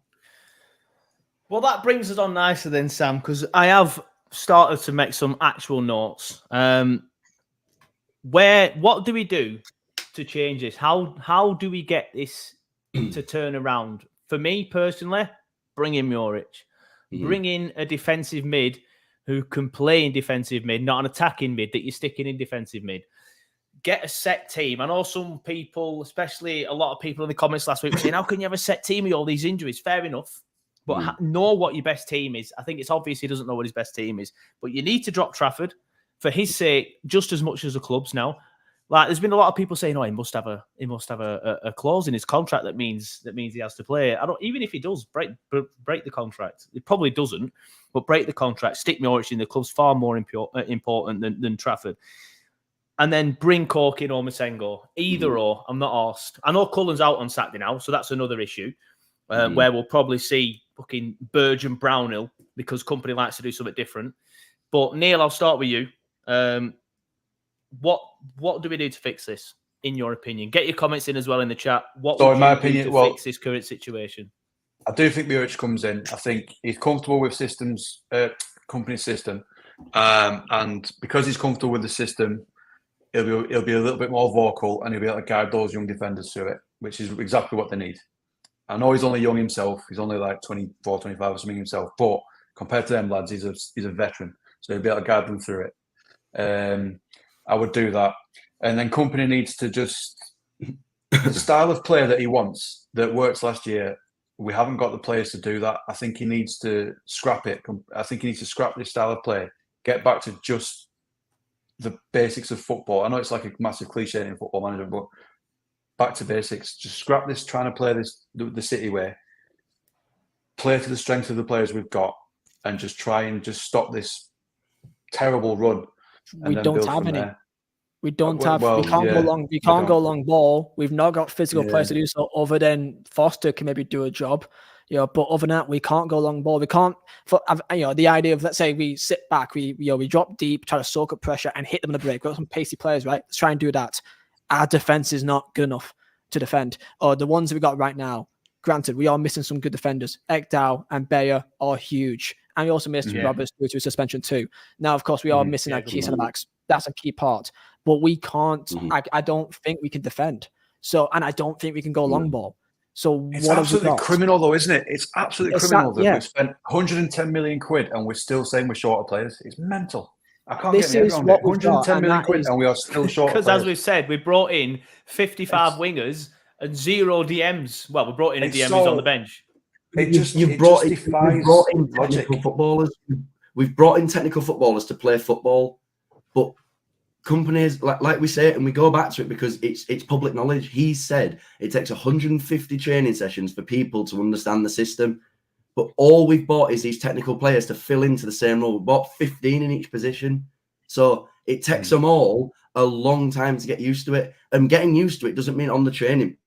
C: Well, that brings us on nicely then, Sam, because I have started to make some actual notes. What do we do to change this? How do we get this to turn around? For me personally, bring in Muric. Bring in a defensive mid who can play in defensive mid, not an attacking mid that you're sticking in defensive mid. Get a set team. I know some people, especially a lot of people in the comments last week, were saying, how can you have a set team with all these injuries? Fair enough. But know what your best team is. I think it's obvious he doesn't know what his best team is. But you need to drop Trafford for his sake, just as much as the club's now. Like, there's been a lot of people saying, "Oh, he must have a clause in his contract that means he has to play." I don't. Even if he does break the contract, it probably doesn't. But break the contract, stick Norwich in the club's far more important than Trafford, and then bring Cork in or Masengo. Either or, I'm not asked. I know Cullen's out on Saturday now, so that's another issue where we'll probably see fucking Burge and Brownhill because company likes to do something different. But Neil, I'll start with you. What do we do to fix this, in your opinion? Get your comments in as well in the chat. What would you do to fix this current situation?
D: I do think Buric comes in. I think he's comfortable with company system, and because he's comfortable with the system, he'll be a little bit more vocal, and he'll be able to guide those young defenders through it, which is exactly what they need. I know he's only young himself. He's only like 24, 25 or something himself, but compared to them lads, he's a veteran, so he'll be able to guide them through it. I would do that. And then company needs to just the style of player that he wants that works last year. We haven't got the players to do that. I think he needs to scrap it. I think he needs to scrap this style of play, get back to just the basics of football. I know it's like a massive cliche in Football Manager, but back to basics. Just scrap this trying to play the City way. Play to the strength of the players we've got and just try and just stop this terrible run.
F: We don't have any. We don't have. We can't go long. We can't go long ball. We've not got physical players to do so. Other than Foster can maybe do a job, but other than that, we can't go long ball. We can't. The idea of, let's say we sit back, we drop deep, try to soak up pressure and hit them in the break. We've got some pacey players, right? Let's try and do that. Our defense is not good enough to defend. Or the ones that we got right now. Granted, we are missing some good defenders. Ekdal and Bayer are huge. And we also missed Roberts due to suspension too. Now, of course, we are missing our key centre backs. That's a key part. But we can't. I don't think we can defend. So, and I don't think we can go long ball. So
D: it's absolutely criminal, though, isn't it? It's absolutely criminal that we've spent 110 million quid and we're still saying we're short of players. It's mental. I can't get my head around it. 110 million quid and we are still short.
C: Because as we've said, we brought in 55 wingers and 0 DMs. Well, we brought in a DM who's on the bench.
E: You've brought in technical footballers. We've brought in technical footballers to play football, but companies like we say it, and we go back to it because it's public knowledge. He said it takes 150 training sessions for people to understand the system, but all we've bought is these technical players to fill into the same role. We bought 15 in each position, so it takes them all a long time to get used to it. And getting used to it doesn't mean on the training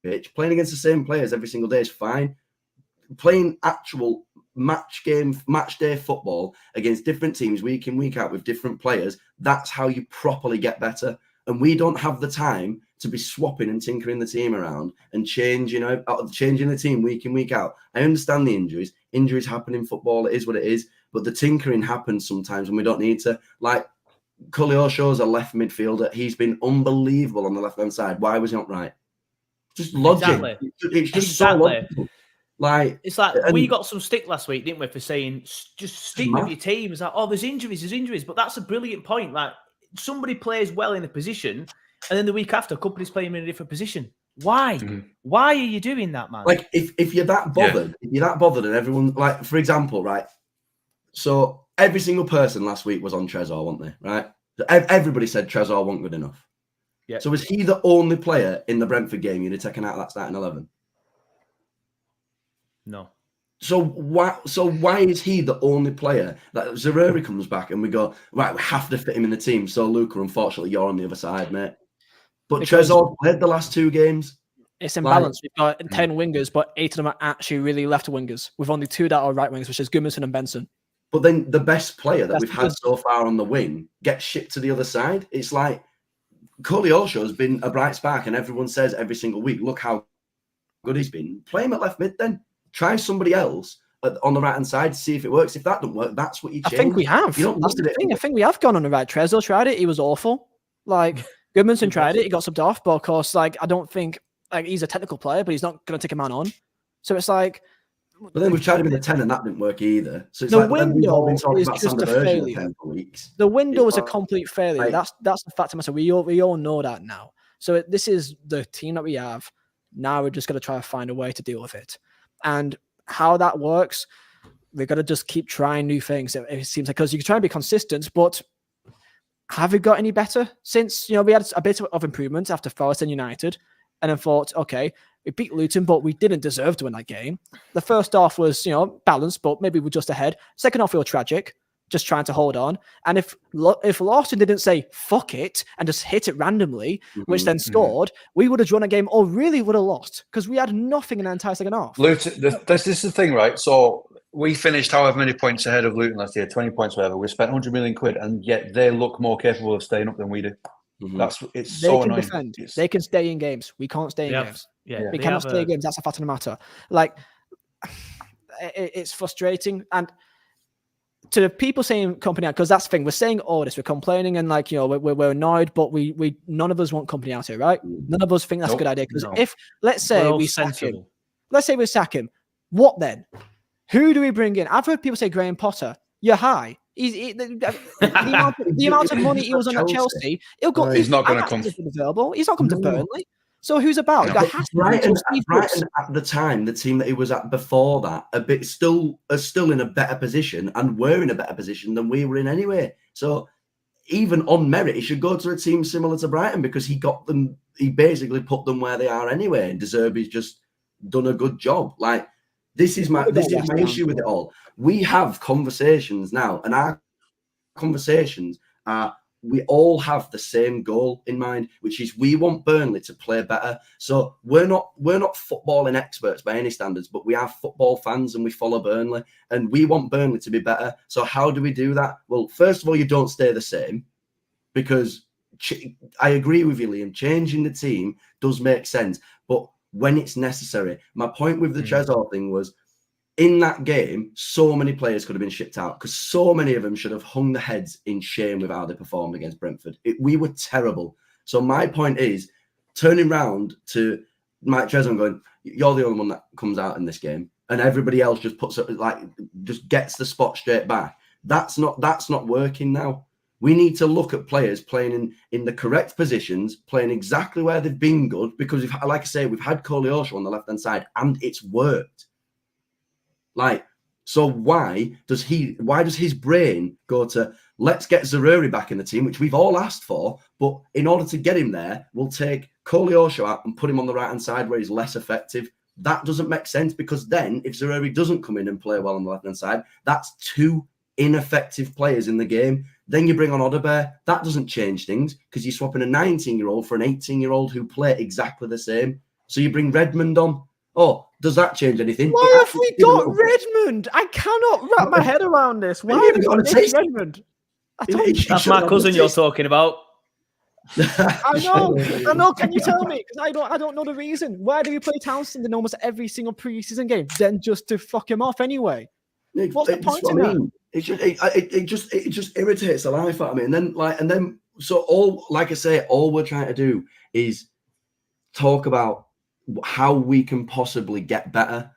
E: pitch. Playing against the same players every single day is fine. Playing actual match day football against different teams week in, week out with different players, that's how you properly get better. And we don't have the time to be swapping and tinkering the team around and changing the team week in, week out. I understand the injuries. Injuries happen in football. It is what it is. But the tinkering happens sometimes when we don't need to. Like, Koleosho's a left midfielder. He's been unbelievable on the left-hand side. Why was he not right? Just logic.
C: Exactly.
E: It's just so logical.
C: It's like we got some stick last week, didn't we, for saying just stick with your team. It's like, oh, there's injuries. But that's a brilliant point. Like, somebody plays well in a position, and then the week after, company's playing in a different position. Why? Why are you doing that, man?
E: Like, if you're that bothered, and everyone, like, for example, right? So every single person last week was on Trezor, weren't they? Right? Everybody said Trezor wasn't good enough. Yeah. So was he the only player in the Brentford game you'd have taken out of that starting 11?
C: No.
E: So why is he the only player that Zereri comes back and we go, right, we have to fit him in the team? So Luca, unfortunately, you're on the other side, mate. But Trezor played the last 2 games.
F: It's imbalanced. We've got 10 wingers, but 8 of them are actually really left wingers, with only 2 that are right wingers, which is Gudmundsson and Benson.
E: But then the best player that we've had so far on the wing gets shipped to the other side. It's like Koleosho has been a bright spark, and everyone says every single week, look how good he's been. Play him at left mid then. Try somebody else on the right-hand side to see if it works. If that doesn't work, that's what you change.
F: I think we have. That's the thing. I think we have gone on the right. Trezor tried it. He was awful. Like, Gudmundsson tried it. He got subbed off. But, of course, like, I don't think... Like, he's a technical player, but he's not going to take a man on. So it's like...
E: But then we've tried him in the 10 and that didn't work either. So it's
F: the
E: like,
F: window is just a failure. The window is a complete failure.
E: Like,
F: that's the fact of myself. We all know that now. So this is the team that we have. Now we're just going to try to find a way to deal with it. And how that works, we've got to just keep trying new things. It seems like, because you can try and be consistent, but have we got any better since, we had a bit of improvement after Forest and United, and then thought, okay, we beat Luton, but we didn't deserve to win that game. The first half was, balanced, but maybe we're just ahead. Second half, we were tragic, just trying to hold on. And if Lawson didn't say, fuck it, and just hit it randomly, which then scored, we would have drawn a game or really would have lost because we had nothing in the entire second half.
D: Luton, this is the thing, right? So we finished however many points ahead of Luton last year, 20 points, whatever. We spent 100 million quid, and yet they look more capable of staying up than we do. It's
F: they
D: so
F: can
D: annoying.
F: Defend. They can stay in games. We can't stay in games.
C: Yeah,
F: we cannot stay in games. That's a fact of the matter. Like, it's frustrating. And to the people saying company out, because that's the thing, we're saying all this, we're complaining and we're annoyed, but we none of us want company out here, right? None of us think that's a good idea. Because if let's say we sack him, what then? Who do we bring in? I've heard people say Graham Potter. You're high. The amount of money he was on at Chelsea, he's not going to come. He's not come to Burnley. So who's about?
E: Brighton at the time, the team that he was at before that, are still in a better position, and were in a better position than we were in anyway. So even on merit, he should go to a team similar to Brighton because he got them. He basically put them where they are anyway. And De Zerbi's just done a good job. Like this is my issue with it all. We have conversations now, and our conversations are. We all have the same goal in mind, which is we want Burnley to play better. So we're not footballing experts by any standards, but we are football fans and we follow Burnley and we want Burnley to be better. So how do we do that? Well, first of all, you don't stay the same because I agree with you, Liam. Changing the team does make sense, but when it's necessary. My point with the Trezor thing was, in that game, so many players could have been shipped out because so many of them should have hung their heads in shame with how they performed against Brentford. We were terrible. So my point is, turning round to Mike Trezor and going, you're the only one that comes out in this game, and everybody else just just gets the spot straight back. That's not working now. We need to look at players playing in the correct positions, playing exactly where they've been good, because like I say, we've had Koleosho on the left-hand side and it's worked. So why does his brain go to, let's get Zaroury back in the team, which we've all asked for, but in order to get him there, we'll take Koleosho out and put him on the right-hand side where he's less effective. That doesn't make sense because then if Zaroury doesn't come in and play well on the left-hand side, that's two ineffective players in the game. Then you bring on Odebear. That doesn't change things because you're swapping a 19-year-old for an 18-year-old who play exactly the same. So you bring Redmond on. Oh, does that change anything?
F: Why have we got Redmond? I cannot wrap my head around this. Why have we got Redmond?
C: That's my cousin you're talking about.
F: I know. Can you tell me? Because I don't know the reason. Why do we play Townsend in almost every single preseason game? Then just to fuck him off anyway. What's the point in that?
E: It just irritates the life out of me. And then so all we're trying to do is talk about how we can possibly get better.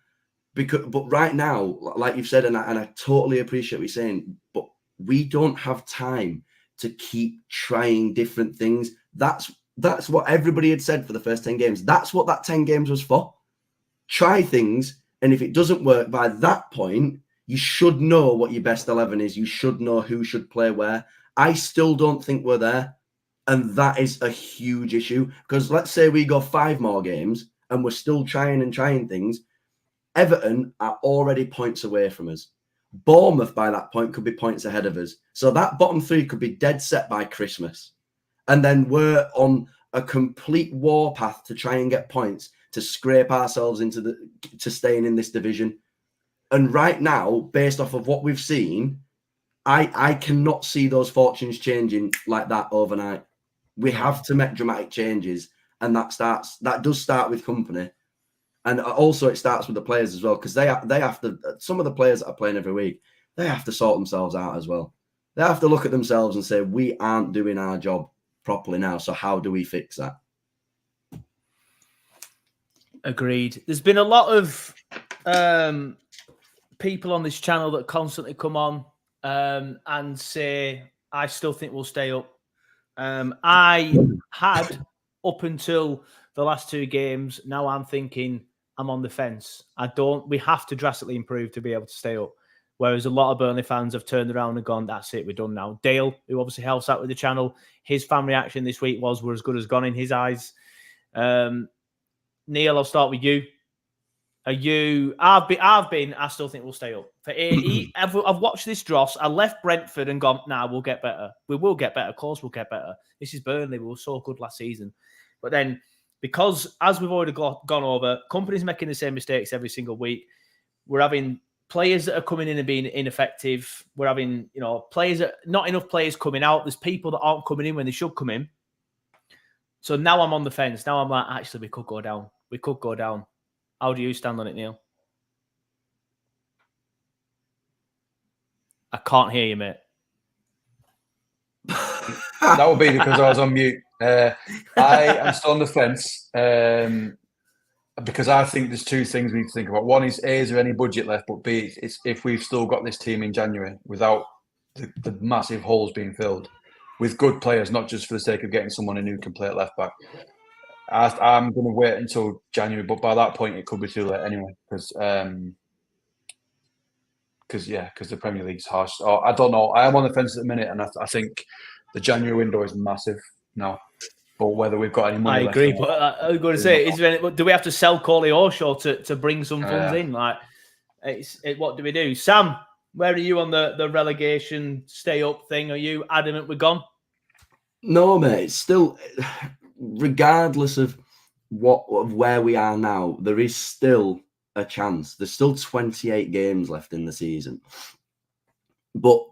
E: But right now, like you've said, and I totally appreciate what you're saying, but we don't have time to keep trying different things. That's what everybody had said for the first 10 games. That's what that 10 games was for. Try things, and if it doesn't work by that point, you should know what your best 11 is. You should know who should play where. I still don't think we're there, and that is a huge issue, because let's say we go 5 more games and we're still trying things. Everton are already points away from us. Bournemouth by that point could be points ahead of us. So that bottom 3 could be dead set by Christmas. And then we're on a complete warpath to try and get points to scrape ourselves to staying in this division. And right now, based off of what we've seen, I cannot see those fortunes changing like that overnight. We have to make dramatic changes. And that does start with company. And also it starts with the players as well, because they have to, some of the players that are playing every week, they have to sort themselves out as well. They have to look at themselves and say, we aren't doing our job properly now. So how do we fix that?
C: Agreed. There's been a lot of people on this channel that constantly come on and say, I still think we'll stay up. I had up until the last 2 games. Now I'm thinking I'm on the fence. We have to drastically improve to be able to stay up. Whereas a lot of Burnley fans have turned around and gone, that's it, we're done now. Dale, who obviously helps out with the channel, his fan reaction this week was, we're as good as gone in his eyes. Neil, I'll start with you. I still think we'll stay up. I've watched this dross. I left Brentford and gone, we'll get better. We will get better. Of course we'll get better. This is Burnley. We were so good last season. But then, because as we've already gone over, companies making the same mistakes every single week. We're having players that are coming in and being ineffective. We're having, players not enough players coming out. There's people that aren't coming in when they should come in. So now I'm on the fence. Now I'm like, actually, we could go down. We could go down. How do you stand on it, Neil? I can't hear you, mate.
D: That would be because I was on mute. I am still on the fence because I think there's two things we need to think about. One is, A, is there any budget left? But B, it's if we've still got this team in January without the massive holes being filled with good players, not just for the sake of getting someone in who can play at left back. I'm going to wait until January, but by that point it could be too late anyway. Because the Premier League's harsh. I don't know. I am on the fence at the minute, and I think the January window is massive now. But whether we've got any money,
C: I agree. But I was going to say, do we have to sell Corley Orshaw to bring some funds in? Like, what do we do? Sam, where are you on the relegation stay up thing? Are you adamant we're gone?
E: No, mate. It's still, regardless of where we are now, there is still a chance. There's still 28 games left in the season. But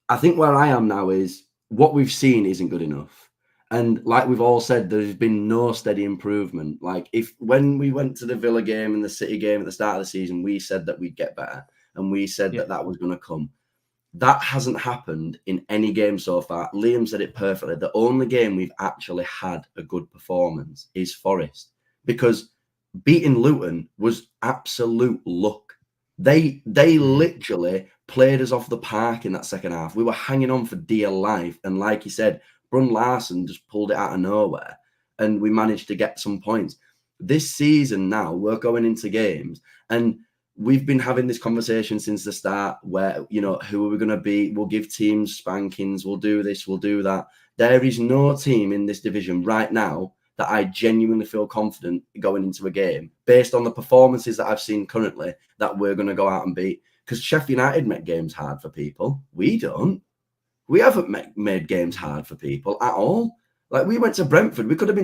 E: I think where I am now is what we've seen isn't good enough. And like we've all said, there's been no steady improvement. Like when we went to the Villa game and the City game at the start of the season, we said that we'd get better. And we said that was going to come. That hasn't happened in any game so far. Liam said it perfectly. The only game we've actually had a good performance is Forest, because beating Luton was absolute luck. They literally played us off the park in that second half. We were hanging on for dear life. And like you said, Brun Larson just pulled it out of nowhere and we managed to get some points. This season now, we're going into games and we've been having this conversation since the start where, who are we going to beat? We'll give teams spankings. We'll do this. We'll do that. There is no team in this division right now that I genuinely feel confident going into a game based on the performances that I've seen currently that we're going to go out and beat. Because Sheffield United make games hard for people. We don't. We haven't made games hard for people at all. Like, we went to Brentford. We could have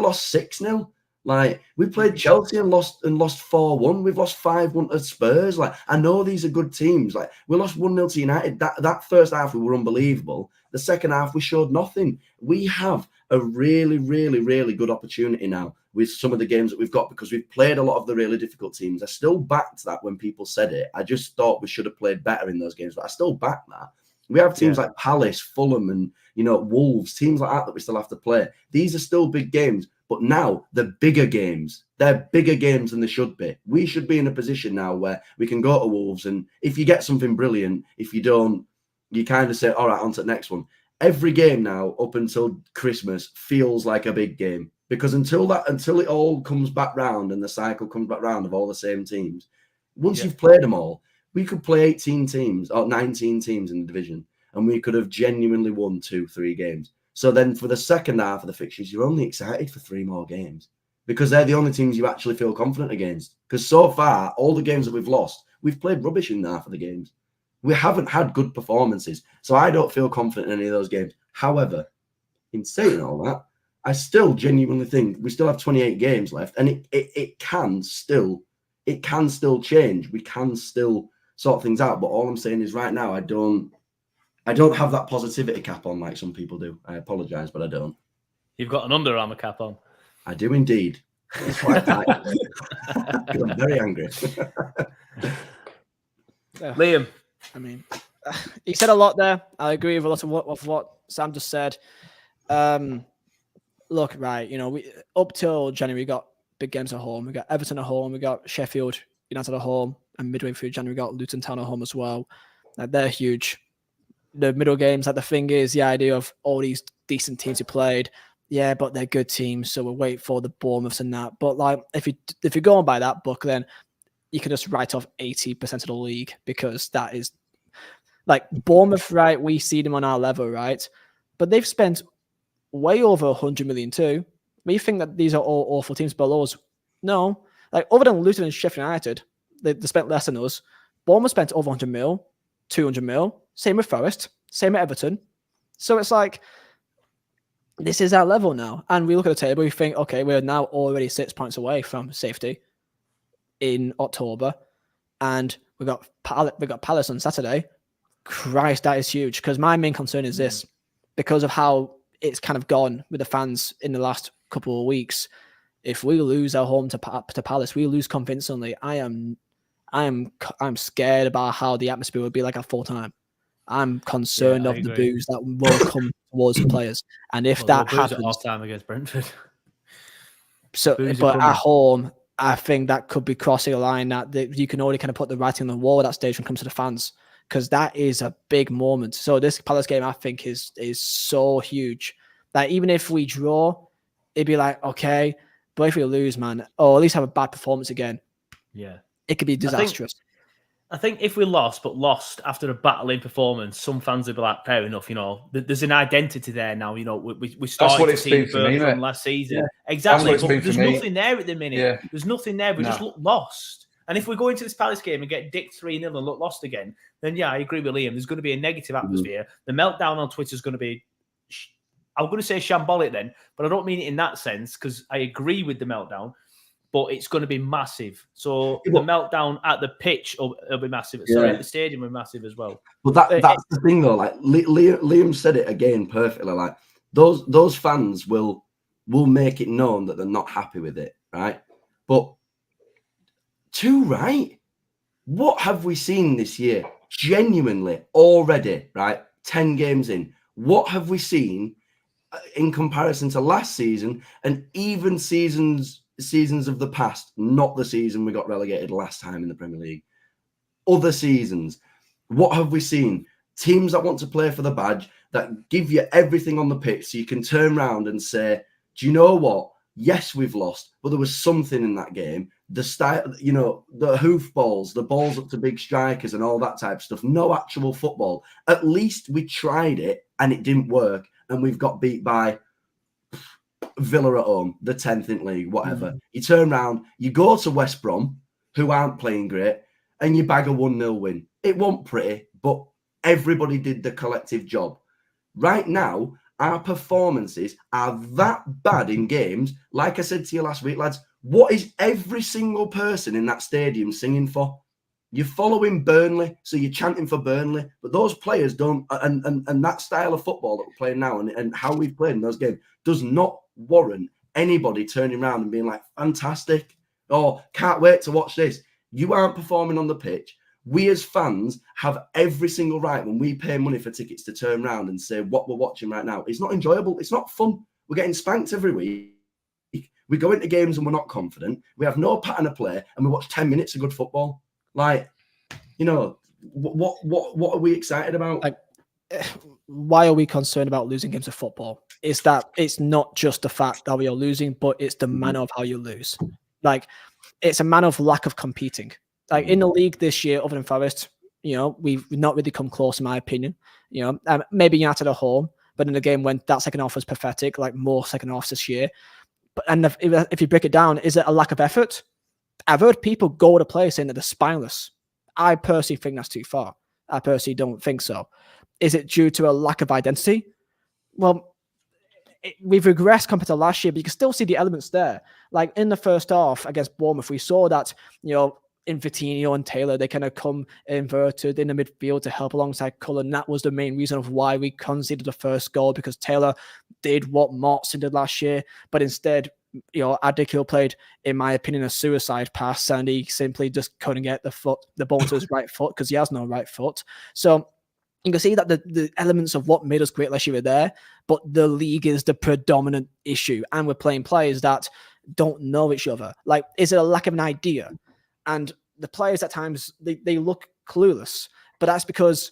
E: lost 6-0. Like, we played Chelsea and lost 4-1. We've lost 5-1 to Spurs. Like, I know these are good teams. Like, we lost 1-0 to United. That first half we were unbelievable. The second half we showed nothing. We have a really, really, really good opportunity now with some of the games that we've got, because we've played a lot of the really difficult teams. I still backed that when people said it. I just thought we should have played better in those games, but I still back that. We have teams like Palace, Fulham, and Wolves, teams like that we still have to play. These are still big games, but now the bigger games, they're bigger games than they should be. We should be in a position now where we can go to Wolves, and if you get something brilliant, if you don't, you kind of say, all right, on to the next one. Every game now up until Christmas feels like a big game, because until it all comes back round and the cycle comes back round of all the same teams, once you've played them all, we could play 18 teams or 19 teams in the division, and we could have genuinely won 2-3 games. So then for the second half of the fixtures, you're only excited for 3 more games, because they're the only teams you actually feel confident against. Because so far, all the games that we've lost, we've played rubbish in half of the games. We haven't had good performances. So I don't feel confident in any of those games. However, in saying all that, I still genuinely think we still have 28 games left, and it can still change. We can still sort things out. But all I'm saying is right now, I don't have that positivity cap on like some people do. I apologise, but I don't.
C: You've got an Under Armour cap on.
E: I do indeed. That's quite tight. I'm very angry.
C: Liam.
F: I mean, he said a lot there. I agree with a lot of what Sam just said. Look, right, we up till January we got big games at home. We got Everton at home. We got Sheffield United at home, and midway through January we got Luton Town at home as well. They're huge. The middle games, like the thing is, the idea of all these decent teams who played, yeah, but they're good teams, so we'll wait for the Bournemouths and that. But like, if you're going by that book, then you can just write off 80% of the league, because that is like Bournemouth, right? We see them on our level, right? But they've spent way over 100 million too. We think that these are all awful teams below us. No, like other than Luton and Sheffield United, they spent less than us. Bournemouth spent over 100 mil, 200 mil. Same with Forest, same with Everton. So it's like, this is our level now. And we look at the table, we think, okay, we're now already 6 points away from safety in October. And we got Palace on Saturday. Christ, that is huge. Because my main concern is this, because of how it's kind of gone with the fans in the last couple of weeks. If we lose our home to Palace, we lose convincingly. I'm scared about how the atmosphere will be like at full time. I'm concerned of the boos that will come towards the players, and if that happens,
C: at half time against Brentford.
F: So, but at home, I think that could be crossing a line that you can already kind of put the writing on the wall at that stage when it comes to the fans, because that is a big moment. So this Palace game, I think, is so huge that even if we draw, it'd be like, okay, but if we lose, man, or at least have a bad performance again, it could be disastrous.
C: I think if we lost after a battling performance, some fans would be like, fair enough, there's an identity there now, we started to see Burke from last season. Yeah. Exactly, but there's nothing there at the minute. Yeah. There's nothing there. We just look lost. And if we go into this Palace game and get dicked 3-0 and look lost again, then I agree with Liam. There's going to be a negative atmosphere. The meltdown on Twitter is going to be, I'm going to say shambolic then, but I don't mean it in that sense, because I agree with the meltdown. But it's going to be massive. So the meltdown at the pitch will be massive. Sorry, at the stadium will be massive as well.
E: But that's the thing, though. Like Liam said it again perfectly. Like those fans will make it known that they're not happy with it, right? But right? What have we seen this year? Genuinely, already, right? 10 games in. What have we seen in comparison to last season and even seasons of the past, not the season we got relegated last time in the Premier League, other seasons? What have we seen? Teams that want to play for the badge, that give you everything on the pitch so you can turn around and say, do you know what? Yes, we've lost, but there was something in that game. The style, the hoof balls, the balls up to big strikers and all that type of stuff. No actual football. At least we tried it and it didn't work, and we've got beat by Villa at home, the 10th in league, whatever. You turn around, you go to West Brom, who aren't playing great, and you bag a 1-0 win. It wasn't pretty, but everybody did the collective job. Right now, our performances are that bad in games. Like I said to you last week, lads, what is every single person in that stadium singing for? You're following Burnley, so you're chanting for Burnley, but those players don't, and that style of football that we're playing now and how we've played in those games does not warrant anybody turning around and being like, fantastic, or can't wait to watch this. You aren't performing on the pitch. We as fans have every single right when we pay money for tickets to turn around and say what we're watching right now. It's not enjoyable. It's not fun. We're getting spanked every week. We go into games and we're not confident. We have no pattern of play, and we watch 10 minutes of good football. Like, what are we excited about?
F: Like, why are we concerned about losing games of football? Is that it's not just the fact that we are losing, but it's the manner of how you lose. Like, it's a manner of lack of competing. Like in the league this year, other than Forest, we've not really come close, in my opinion. Maybe United at home, but in the game when that second half was pathetic, like more second halves this year. And if you break it down, is it a lack of effort? I've heard people go to play saying that they're spineless. I personally think that's too far. I personally don't think so. Is it due to a lack of identity? Well, we've regressed compared to last year, but you can still see the elements there. Like in the first half against Bournemouth, we saw that, in Vitinho and Taylor, they kind of come inverted in the midfield to help alongside Cullen. That was the main reason of why we conceded the first goal, because Taylor did what Mortson did last year, but instead, Adekil played, in my opinion, a suicide pass, and he simply just couldn't get the ball to his right foot because he has no right foot. So you can see that the elements of what made us great last year are there, but the league is the predominant issue, and we're playing players that don't know each other. Like, is it a lack of an idea? And the players at times, they look clueless, but that's because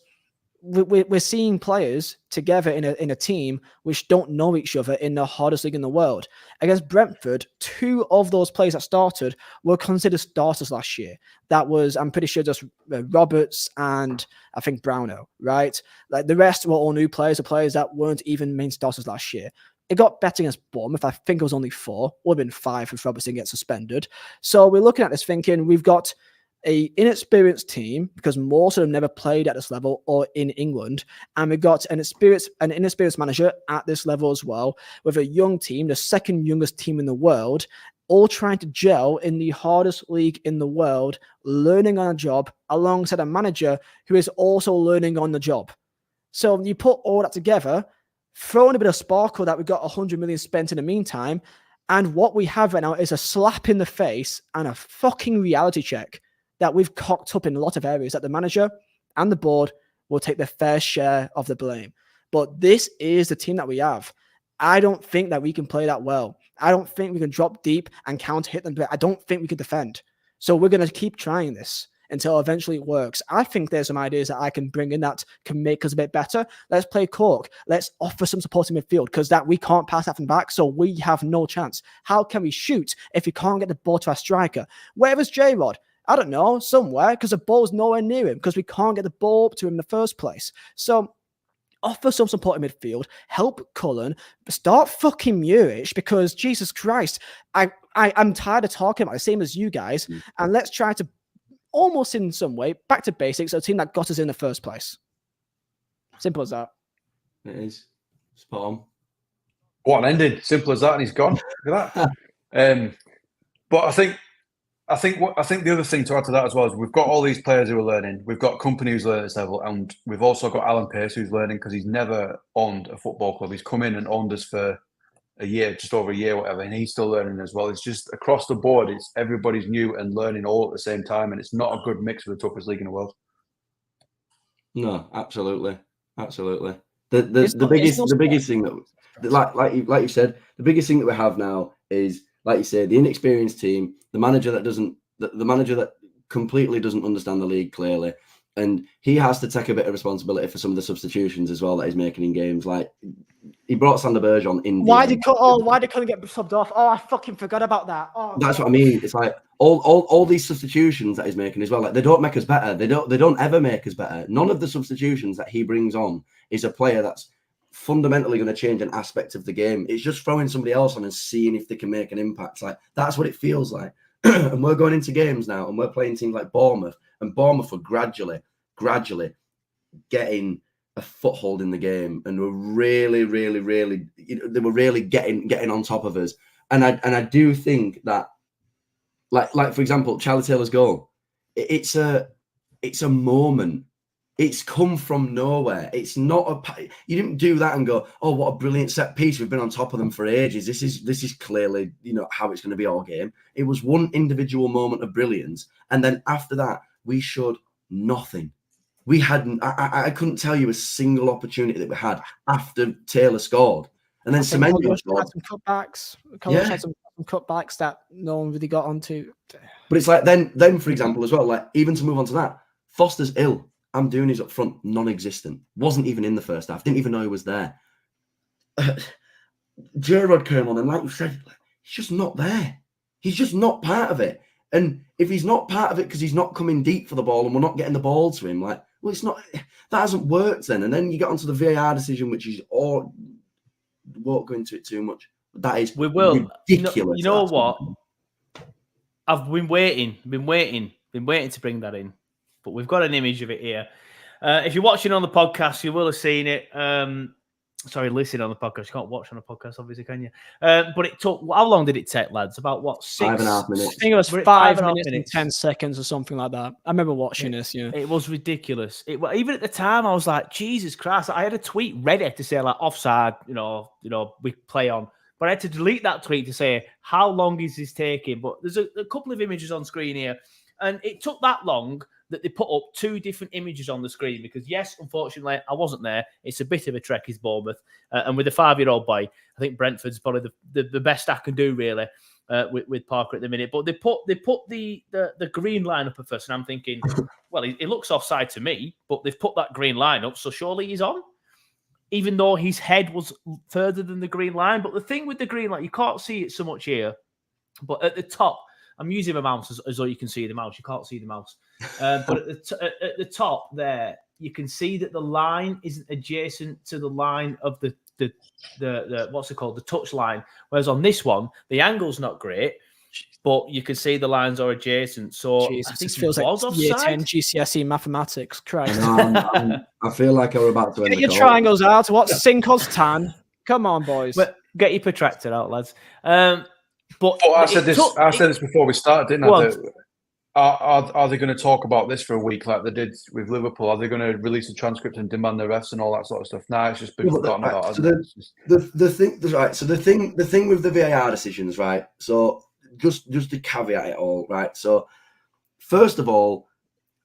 F: we're seeing players together in a team which don't know each other in the hardest league in the world. Against Brentford, 2 of those players that started were considered starters last year. That was, I'm pretty sure, just Roberts and I think Brownell, right? Like the rest were all new players, or players that weren't even main starters last year. It got better against Bournemouth. I think it was only 4. Would have been 5 if Robertson gets suspended. So we're looking at this thinking we've got a inexperienced team because most of them never played at this level or in England, and we've got an inexperienced manager at this level as well, with a young team, the second youngest team in the world, all trying to gel in the hardest league in the world, learning on a job alongside a manager who is also learning on the job. So you put all that together, throw in a bit of sparkle that we've got 100 million spent in the meantime, and what we have right now is a slap in the face and a fucking reality check that we've cocked up in a lot of areas, that the manager and the board will take their fair share of the blame. But this is the team that we have. I don't think that we can play that well. I don't think we can drop deep and counter hit them. I don't think we can defend. So we're going to keep trying this until eventually it works. I think there's some ideas that I can bring in that can make us a bit better. Let's play Cork. Let's offer some support in midfield, because that we can't pass that from back, so we have no chance. How can we shoot if we can't get the ball to our striker? Where is J-Rod? I don't know, somewhere, because the ball's nowhere near him, because we can't get the ball up to him in the first place. So offer some support in midfield, help Cullen, start fucking Muric, because Jesus Christ, I'm tired of talking about the same as you guys, and let's try to almost in some way back to basics, a team that got us in the first place. Simple as that.
E: It is. Spot on.
D: What an ending. Simple as that, and he's gone. Look at that. But I think the other thing to add to that as well is we've got all these players who are learning. We've got Company who's learning at this level, and we've also got Alan Pace who's learning because he's never owned a football club. He's come in and owned us for a year, just over a year, whatever, and he's still learning as well. It's just across the board. It's everybody's new and learning all at the same time, and it's not a good mix for the toughest league in the world.
E: No, absolutely. The biggest thing that, like you said, the biggest thing that we have now is, like you said, the inexperienced team, the manager that completely doesn't understand the league clearly, and he has to take a bit of responsibility for some of the substitutions as well that he's making in games. Like he brought Sander Berge on in.
F: Why did Cullen get subbed off? Oh, I fucking forgot about that. Oh,
E: that's what I mean. It's like all these substitutions that he's making as well. Like they don't make us better. They don't ever make us better. None of the substitutions that he brings on is a player that's fundamentally going to change an aspect of the game. It's just throwing somebody else on and seeing if they can make an impact. Like that's what it feels like. And we're going into games now, and we're playing teams like Bournemouth, and Bournemouth were gradually getting a foothold in the game, and were really, they were really getting on top of us. And I do think that, like for example, Charlie Taylor's goal, it's a moment. It's come from nowhere. It's not you didn't do that and go, oh, what a brilliant set piece. We've been on top of them for ages. This is clearly, how it's going to be all game. It was one individual moment of brilliance. And then after that, we showed nothing. We hadn't, I couldn't tell you a single opportunity that we had after Taylor scored. And then Semenyo scored.
F: Had some cutbacks. Had some cutbacks that no one really got onto.
E: But it's like then for example as well, like even to move on to that, Foster's ill. I'm doing his up front, non-existent. Wasn't even in the first half. Didn't even know he was there. Gerrard came on, and like you said, he's just not there. He's just not part of it. And if he's not part of it because he's not coming deep for the ball and we're not getting the ball to him, like, well, it's not. That hasn't worked then. And then you get onto the VAR decision, which is all. Won't go into it too much. But that is ridiculous.
C: You know what? I've been waiting to bring that in. But we've got an image of it here. If you're watching on the podcast, you will have seen it. Listen on the podcast. You can't watch on the podcast, obviously, can you? But it took, how long did it take, lads? About what,
E: 5.5 minutes?
F: I think it was 5 minutes and 10 seconds or something like that. I remember watching this, yeah.
C: It was ridiculous. Even at the time, I was like, Jesus Christ. I had a tweet ready to say, like, offside, we play on. But I had to delete that tweet to say, how long is this taking? But there's a couple of images on screen here. And it took that long that they put up 2 different images on the screen because, yes, unfortunately, I wasn't there. It's a bit of a trek, is Bournemouth. And with a 5-year-old boy, I think Brentford's probably the best I can do, really. with Parker at the minute. But they put the green line up at first, and I'm thinking, well, it looks offside to me, but they've put that green line up, so surely he's on, even though his head was further than the green line. But the thing with the green line, you can't see it so much here, but at the top, I'm using my mouse as though you can see the mouse. You can't see the mouse. But at the top there, you can see that the line isn't adjacent to the line of the what's it called? The touch line. Whereas on this one, the angle's not great, but you can see the lines are adjacent. So
F: Jesus,
C: I think
F: this feels like
C: offside.
F: year 10 GCSE mathematics. Christ.
E: I feel like I'm about to end
F: Get
E: the
F: your
E: call.
F: triangles out. What's sin cos tan? Come on, boys.
C: But get your protractor out, lads. But
D: I said this before we started, didn't I?
C: What?
D: Are they going to talk about this for a week like they did with Liverpool? Are they going to release a transcript and demand the refs and all that sort of stuff? Nah, it's just been forgotten about.
E: So the thing with the VAR decisions, right? So just to caveat it all, right? So first of all,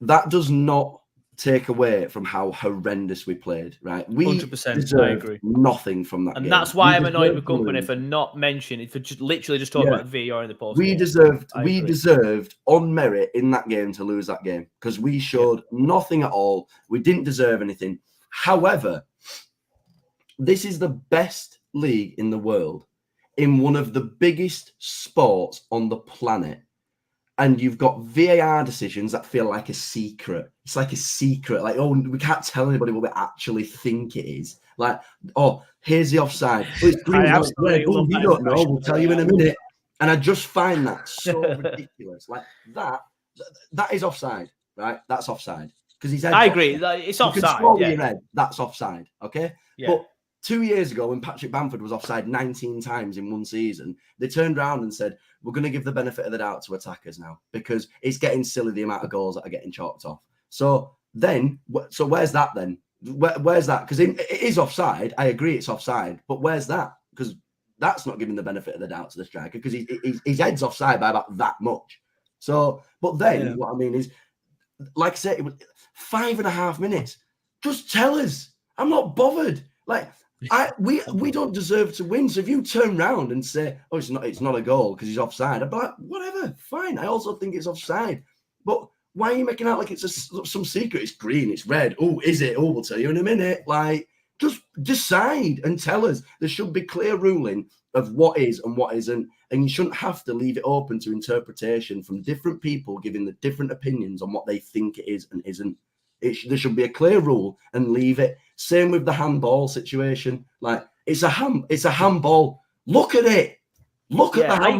E: that does not take away from how horrendous we played, right? We
C: 100%, I agree.
E: Nothing from that,
C: and
E: game.
C: that's why I'm annoyed with company for not mentioning, for just literally just talking about VAR in the post.
E: We deserved on merit in that game to lose that game because we showed nothing at all. We didn't deserve anything. However, this is the best league in the world in one of the biggest sports on the planet. And you've got VAR decisions that feel like a secret. It's like a secret. Like, oh, we can't tell anybody what we actually think it is. Like, oh, here's the offside. Oh, it's green, red. Oh, you don't know. We'll tell you in a minute. And I just find that so ridiculous. Like that is offside, right? That's offside. Because he's.
C: I agree. It's offside.
E: Your head. That's offside. Okay.
C: Yeah.
E: But 2 years ago, when Patrick Bamford was offside 19 times in one season, they turned around and said, we're going to give the benefit of the doubt to attackers now because it's getting silly the amount of goals that are getting chalked off. So where's that then? Where's that? Because it is offside. I agree it's offside. But where's that? Because that's not giving the benefit of the doubt to the striker because his head's offside by about that much. So, but then what I mean is, like I said, it was 5.5 minutes. Just tell us. I'm not bothered. Like, we don't deserve to win. So if you turn around and say, "Oh, it's not a goal because he's offside," I'd be like, "Whatever, fine." I also think it's offside. But why are you making out like it's some secret? It's green, it's red. Oh, is it? Oh, we'll tell you in a minute. Like, just decide and tell us. There should be clear ruling of what is and what isn't, and you shouldn't have to leave it open to interpretation from different people giving the different opinions on what they think it is and isn't. There should be a clear rule and leave it. Same with the handball situation. Like, it's a handball. Look at it. Look at the handball.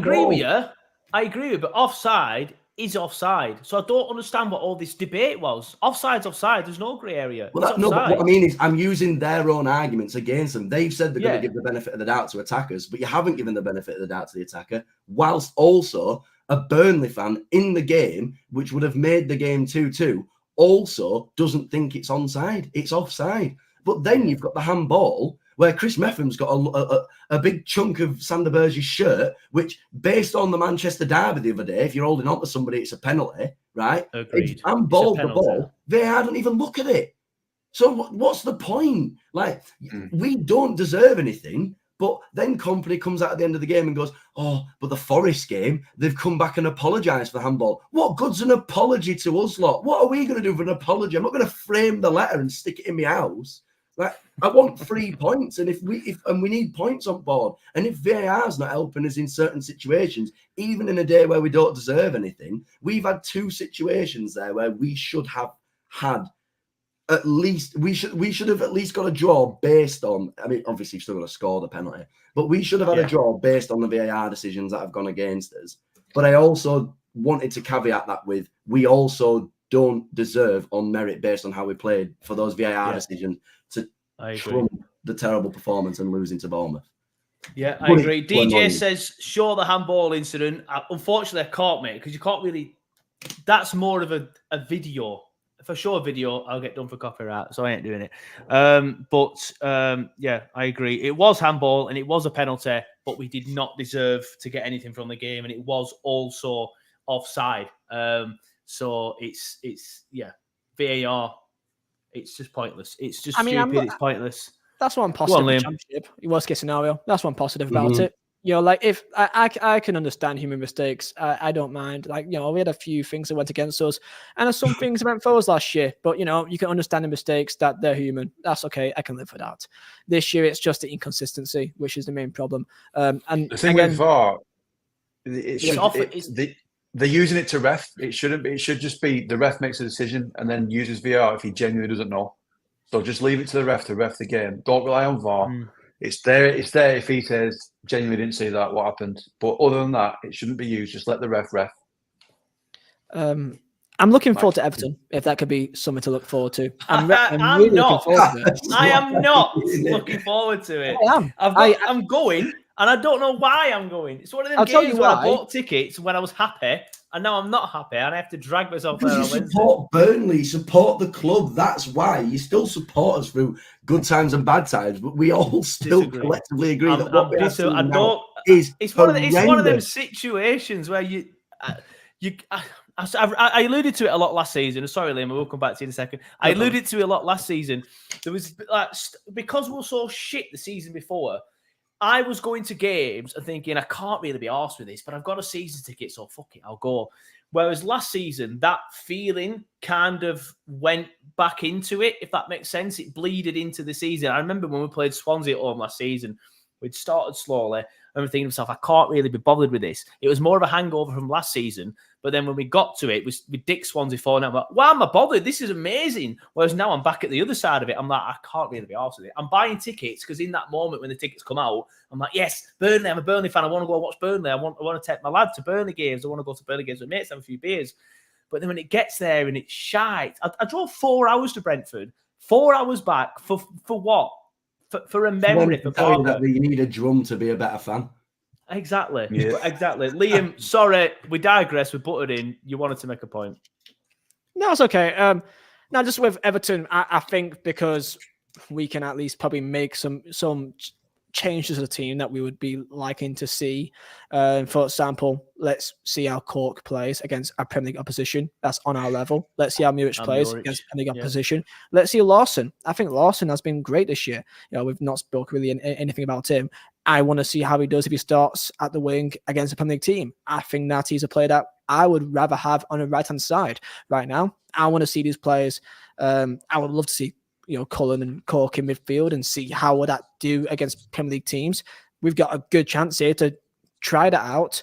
C: I agree with you, but offside is offside. So I don't understand what all this debate was. Offside's offside. There's no grey area.
E: Well, but what I mean is I'm using their own arguments against them. They've said they're going to give the benefit of the doubt to attackers, but you haven't given the benefit of the doubt to the attacker, whilst also a Burnley fan in the game, which would have made the game 2-2, also doesn't think it's onside. It's offside. But then you've got the handball where Chris Meffam's got a big chunk of Sander Berge's shirt, which, based on the Manchester derby the other day, if you're holding on to somebody, it's a penalty, right?
C: Agreed.
E: Handballed the ball. VAR don't even look at it. So what's the point? Like, we don't deserve anything. But then Company comes out at the end of the game and goes, "Oh, but the Forest game, they've come back and apologised for the handball." What good's an apology to us lot? What are we going to do for an apology? I'm not going to frame the letter and stick it in my house. Like, I want 3 points, and we need points on board. And if VAR's not helping us in certain situations, even in a day where we don't deserve anything, we've had 2 situations there where we should have had. At least we should have at least got a draw based on. I mean, obviously, you've still got to score the penalty, but we should have had a draw based on the VAR decisions that have gone against us. But I also wanted to caveat that with we also don't deserve on merit based on how we played for those VAR decisions to trump the terrible performance and losing to Bournemouth.
C: Yeah, I agree. DJ says, "Sure, the handball incident. Unfortunately, I can't, mate, because you can't really. That's more of a video." For sure, video, I'll get done for copyright, so I ain't doing it. Yeah, I agree. It was handball and it was a penalty, but we did not deserve to get anything from the game, and it was also offside. So it's VAR. It's just pointless. It's just stupid. It's pointless.
F: That's one positive. Championship. Worst case scenario. That's one positive about it. You know, like if I can understand human mistakes, I don't mind. Like, you know, we had a few things that went against us, and there's some things that went for us last year. But you know, you can understand the mistakes, that they're human. That's okay. I can live with that. This year, it's just the inconsistency, which is the main problem. And
D: The thing
F: again,
D: with VAR, they're using it to ref. It shouldn't be. It should just be the ref makes a decision and then uses VAR if he genuinely doesn't know. So just leave it to the ref the game. Don't rely on VAR. It's there if he says genuinely didn't see that, what happened. But other than that, it shouldn't be used. Just let the ref.
F: I'm looking forward to Everton, if that could be something to look forward to. I'm really
C: not.
F: looking forward to it.
C: I am not looking forward to it.
F: I am.
C: I'm going, and I don't know why I'm going. It's one of them
F: I'll tell
C: games
F: you
C: where
F: why.
C: I bought tickets when I was happy, and now I'm not happy, and I have to drag myself there.
E: Because you support Burnley, support the club. That's why. You still support us through good times and bad times, but we all still collectively agree that what we have to do now is
C: it's one of them situations where I alluded to it a lot last season. Sorry, Liam, we'll come back to you in a second. I alluded to it a lot last season. There was because we were so shit the season before, I was going to games and thinking, I can't really be arsed with this, but I've got a season ticket, so fuck it, I'll go. Whereas last season, that feeling kind of went back into it, if that makes sense. It bleeded into the season. I remember when we played Swansea at home last season, we'd started slowly. I remember thinking to myself, I can't really be bothered with this. It was more of a hangover from last season. But then when we got to it, we dick Swansea 4 now. I'm like, why am I bothered? This is amazing. Whereas now I'm back at the other side of it. I'm like, I can't really be arsed with it. I'm buying tickets because in that moment when the tickets come out, I'm like, yes, Burnley. I'm a Burnley fan. I want to go watch Burnley. I want to take my lad to Burnley games. I want to go to Burnley games with mates, have a few beers. But then when it gets there and it's shite, I drove 4 hours to Brentford, 4 hours back for what? For a memory. For
E: tell you that you need a drum to be a better fan.
C: Exactly. Yeah. Exactly. Liam, sorry, we digress. We butted in. You wanted to make a point.
F: No, it's okay. Now, just with Everton, I think because we can at least probably make some changes to the team that we would be liking to see. For example, let's see how Cork plays against our Premier League opposition. That's on our level. Let's see how Muric plays against Premier League opposition. Let's see Lawson. I think Lawson has been great this year. You know, we've not spoken really anything about him. I want to see how he does if he starts at the wing against a Premier League team. I think that he's a player that I would rather have on the right-hand side right now. I want to see these players. I would love to see, you know, Cullen and Cork in midfield and see how would that do against Premier League teams. We've got a good chance here to try that out,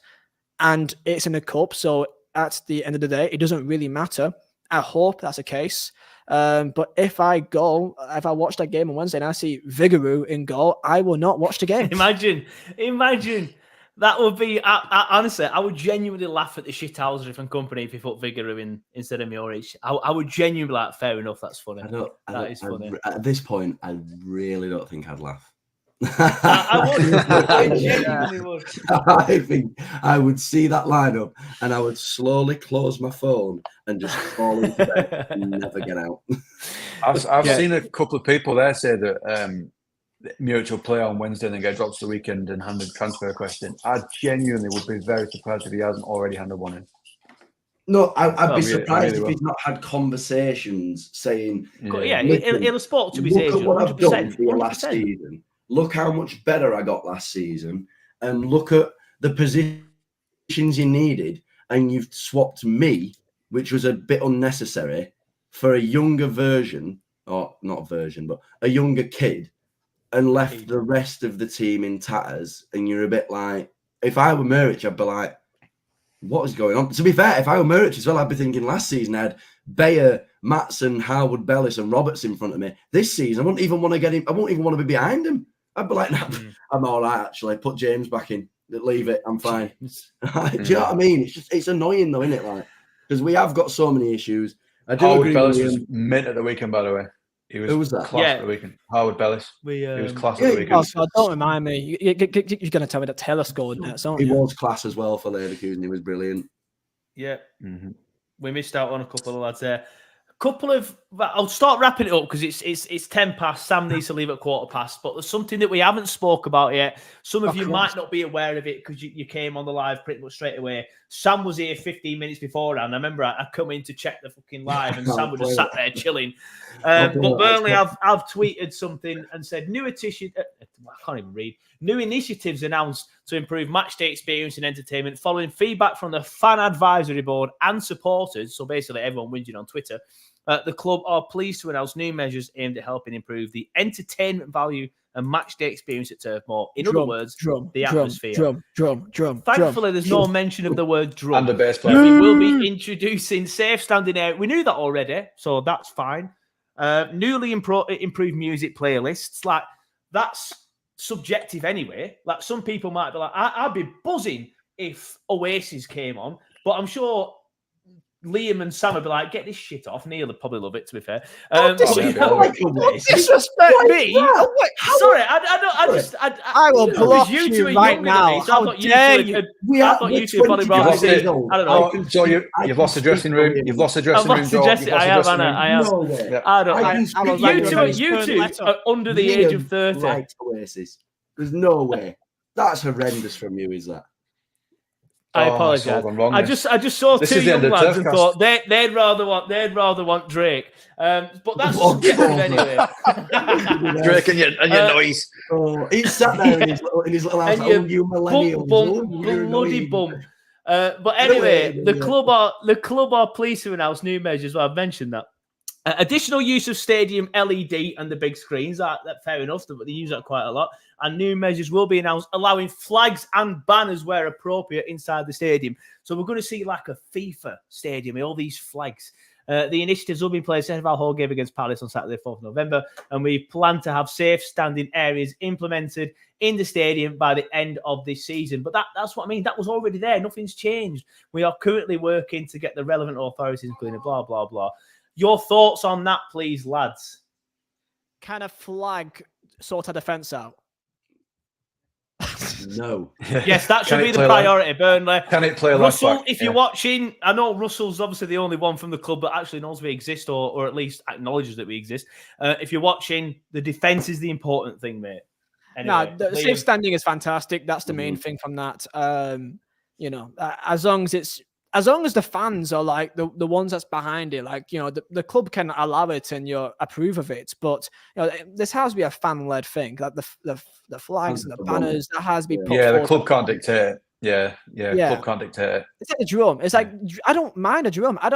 F: and it's in the cup. So at the end of the day, it doesn't really matter. I hope that's the case. But if I watch that game on Wednesday and I see Vigouroux in goal, I will not watch the game.
C: Imagine. That would be, honestly, I would genuinely laugh at the shithousery from company if he put Vigouroux in instead of Muric. I would genuinely be like, fair enough, that's funny. That is funny.
E: At this point, I really don't think I'd laugh.
C: I would. I genuinely would.
E: I think I would see that lineup and I would slowly close my phone and just fall into bed and never get out.
D: I've seen a couple of people there say that Muric will play on Wednesday and then get dropped to the weekend and handed a transfer request in. I genuinely would be very surprised if he hasn't already handed one in.
E: No, I'd be surprised if he's not had conversations saying,
C: he'll have spoke to his agent.
E: Look at what I've done for you last season. Look how much better I got last season, and look at the positions you needed, and you've swapped me, which was a bit unnecessary, for a younger version, or not version, but a younger kid, and left the rest of the team in tatters. And you're a bit like, if I were Muric, I'd be like, what is going on? To be fair, if I were Muric as well, I'd be thinking last season I had Bayer, Matson, Harwood, Bellis, and Roberts in front of me. This season, I wouldn't even want to get him. I won't even want to be behind him. I'd be like, nah, I'm all right, actually. Put James back in. Leave it. I'm fine. Do you know what I mean? It's annoying, though, isn't it? Like, because we have got so many issues. I do agree.
D: Bellis was mint at the weekend, by the way.
E: Who was that?
D: Class at the weekend. Howard Bellis. He was class at the weekend.
F: Oh, don't remind me. You're going to tell me that Taylor scored next, aren't you?
E: He was class as well for Leverkusen. He was brilliant.
C: Yeah. Mm-hmm. We missed out on a couple of lads there. A couple of I'll start wrapping it up because it's 10 past. Sam needs to leave at 15:15. But there's something that we haven't spoke about yet. Some of you might not be aware of it because you came on the live pretty much straight away. Sam was here 15 minutes beforehand. I remember I come in to check the fucking live, and Sam was just sat there chilling. But Burnley, I've tweeted something and said new I can't even read. New initiatives announced to improve matchday experience and entertainment following feedback from the fan advisory board and supporters. So basically, everyone whinging on Twitter. The club are pleased to announce new measures aimed at helping improve the entertainment value and matchday experience at Turf Moor. In other words, the atmosphere.
F: Drum.
C: Thankfully, there's no mention of the word drum.
D: And the bass player.
C: We will be introducing safe standing area. We knew that already, so that's fine. Newly improved music playlists. Like, that's subjective anyway. Like, some people might be like, I'd be buzzing if Oasis came on, but I'm sure Liam and Sam would be like, get this shit off. Neil would probably love it, to be fair.
F: Don't disrespect me.
C: Sorry,
F: I will block you right now. How dare you?
C: I thought you two are probably about to say, I don't know.
D: So you've lost the dressing room. You've lost the dressing room.
C: I have, Anna. I have.
E: No way.
C: I don't. You two are under the age of 30.
E: Right, Oasis. There's no way. That's horrendous from you, is that?
C: I apologise. I just saw two young lads and thought they'd rather want Drake. But that's subjective anyway.
D: Drake and your noise.
E: Oh, he's sat there in his little house. Oh, you millennials.
C: Bloody bump. But anyway, the club are pleased to announce new measures. Well, I've mentioned that. Additional use of stadium LED and the big screens. That's fair enough, but they use that quite a lot. And new measures will be announced, allowing flags and banners where appropriate inside the stadium. So we're going to see like a FIFA stadium with all these flags. The initiatives will be in place ahead of our whole game against Palace on Saturday, 4th November. And we plan to have safe standing areas implemented in the stadium by the end of this season. But that's what I mean. That was already there. Nothing's changed. We are currently working to get the relevant authorities, including blah, blah, blah. Your thoughts on that, please, lads?
F: Can a flag sort of defence out?
E: No.
C: Yes, that should be the priority, Burnley.
D: Can it play
C: Russell,
D: back?
C: if you're watching, I know Russell's obviously the only one from the club that actually knows we exist or at least acknowledges that we exist. If you're watching, the defence is the important thing, mate. Anyway,
F: the safe standing is fantastic. That's the main thing from that. As long as the fans are like the ones that's behind it, like, the club can allow it and you approve of it. But this has to be a fan-led thing. Like the flags and the banners, that has to be put
D: the club can't dictate. Yeah. Club can't dictate.
F: It's like a drum. It's like, I don't mind a drum. I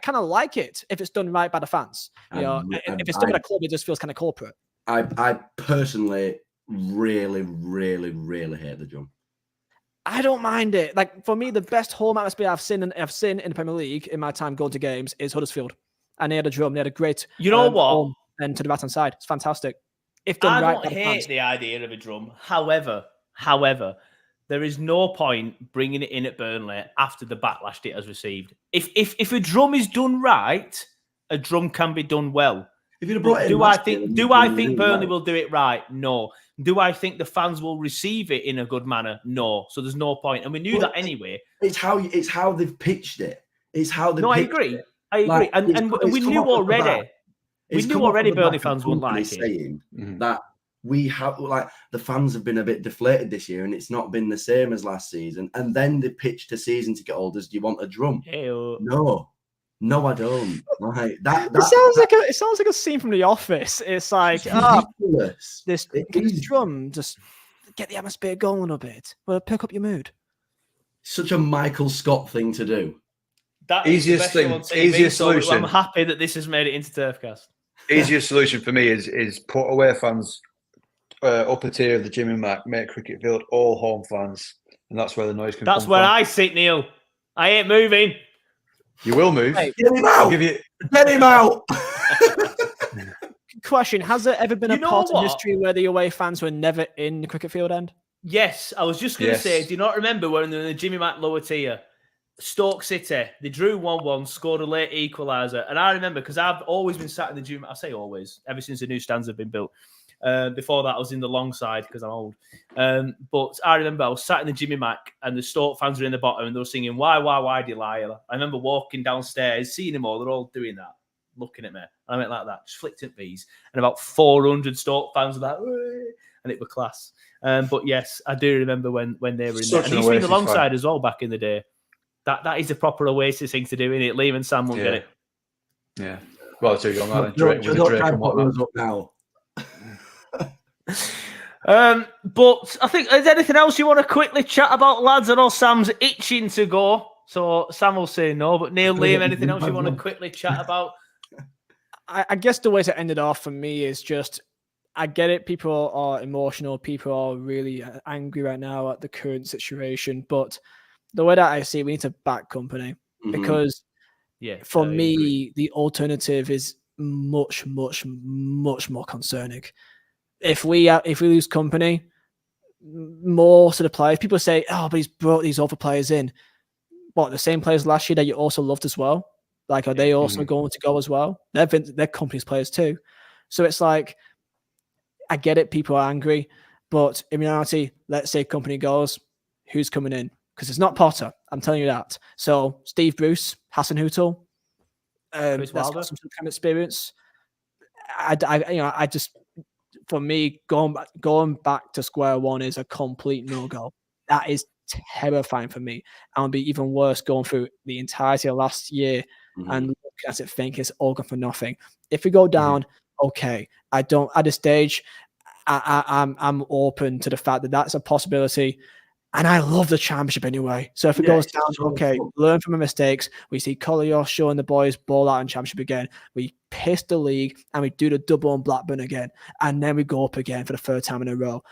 F: kind of like it if it's done right by the fans. If it's done by a club, it just feels kind of corporate.
E: I personally really, really, really hate the drum.
F: I don't mind it. Like, for me, the best home atmosphere I've seen in the Premier League in my time going to games is Huddersfield. And they had a drum. They had a great home and to the right-hand side. It's fantastic. If done right,
C: I don't hate the idea of a drum. However, there is no point bringing it in at Burnley after the backlash it has received. If a drum is done right, a drum can be done well. Do I think Burnley will do it right? No. Do I think the fans will receive it in a good manner? No. So there's no point, and we knew that anyway.
E: It's how they've pitched it. It's how they.
C: No, I agree.
E: Like,
C: and we knew already. We knew already Burnley fans wouldn't like
E: saying that we have the fans have been a bit deflated this year, and it's not been the same as last season. And then they pitched a season ticket holders. Do you want a drum? No, I don't. Like that.
F: It sounds like a scene from The Office. It's like, this drum, just get the atmosphere going a little bit. Well, pick up your mood.
E: Such a Michael Scott thing to do.
C: That
D: easiest solution.
C: I'm happy that this has made it into Turfcast.
D: Easiest solution for me is put away fans up a tier of the Jimmy Mac, make cricket field all home fans, and that's where the noise can come from.
C: That's where I sit, Neil. I ain't moving.
D: You will move.
E: Hey, get him out! Get him out!
F: Question: has there ever been a part in history where the away fans were never in the cricket field end?
C: Yes, I was just going to say. Do you not remember when in the Jimmy Mac lower tier, Stoke City, they drew 1-1, scored a late equaliser, and I remember because I've always been sat in the Jimmy. I say always, ever since the new stands have been built. Before that, I was in the long side because I'm old. But I remember I was sat in the Jimmy Mac and the Stoke fans were in the bottom and they were singing, why, Delilah? I remember walking downstairs, seeing them all. They're all doing that. looking at me. And I went like that, just flicked at these, and about 400 Stoke fans were like, "Whee!" And it was class. But yes, I do remember when they were in there. And they used to be in the long side as well back in the day. That is a proper Oasis thing to do, isn't it? Liam and Sam won't get it.
D: Yeah. Well, too young, aren't they?
E: Don't
D: Drake
E: try
D: and
E: and put us
D: whatnot.
E: up now.
C: But I think, is there anything else you want to quickly chat about, lads? I know Sam's itching to go, so Sam will say no. But Neil, Liam, anything else you want to quickly chat about?
F: I guess the way to end it off for me is just, I get it. People are emotional. People are really angry right now at the current situation. But the way that I see it, we need to back company because for me, the alternative is much, much, much more concerning. If we lose company, most of the players, people say, oh, but he's brought these other players in. What, the same players last year that you also loved as well? Like, are they also going to go as well? They're company's players too. So it's like, I get it, people are angry, but in reality, let's say company goes, who's coming in? Because it's not Potter, I'm telling you that. So Steve Bruce, Hassan Hootel, that's got some kind of experience. I just, for me, going back to square one is a complete no-go. That is terrifying for me. And it'll be even worse going through the entirety of last year and look at it thinking it's all gone for nothing. If we go down, okay, I don't at this stage. I'm open to the fact that that's a possibility, and I love the championship anyway. So if it goes down, okay, learn from our mistakes. We see Collier showing the boys ball out in championship again. We piss the league and we do the double on Blackburn again, and then we go up again for the third time in a row.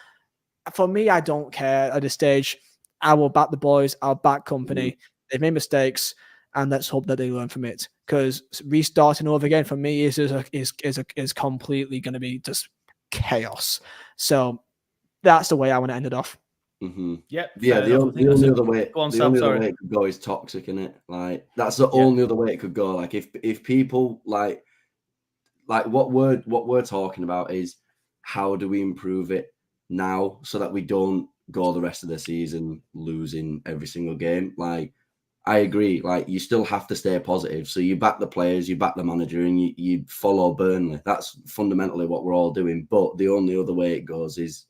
F: For me, I don't care at this stage. I will back the boys. I'll back company. They've made mistakes, and let's hope that they learn from it. Because restarting over again for me is completely going to be just chaos. So that's the way I want to end it off.
C: Yep.
E: Yeah, the only other way it could go is toxic, innit? Like, that's the only other way it could go. Like, if people like what we're talking about is how do we improve it now so that we don't go the rest of the season losing every single game. Like, I agree. Like, you still have to stay positive. So you back the players, you back the manager, and you follow Burnley. That's fundamentally what we're all doing. But the only other way it goes is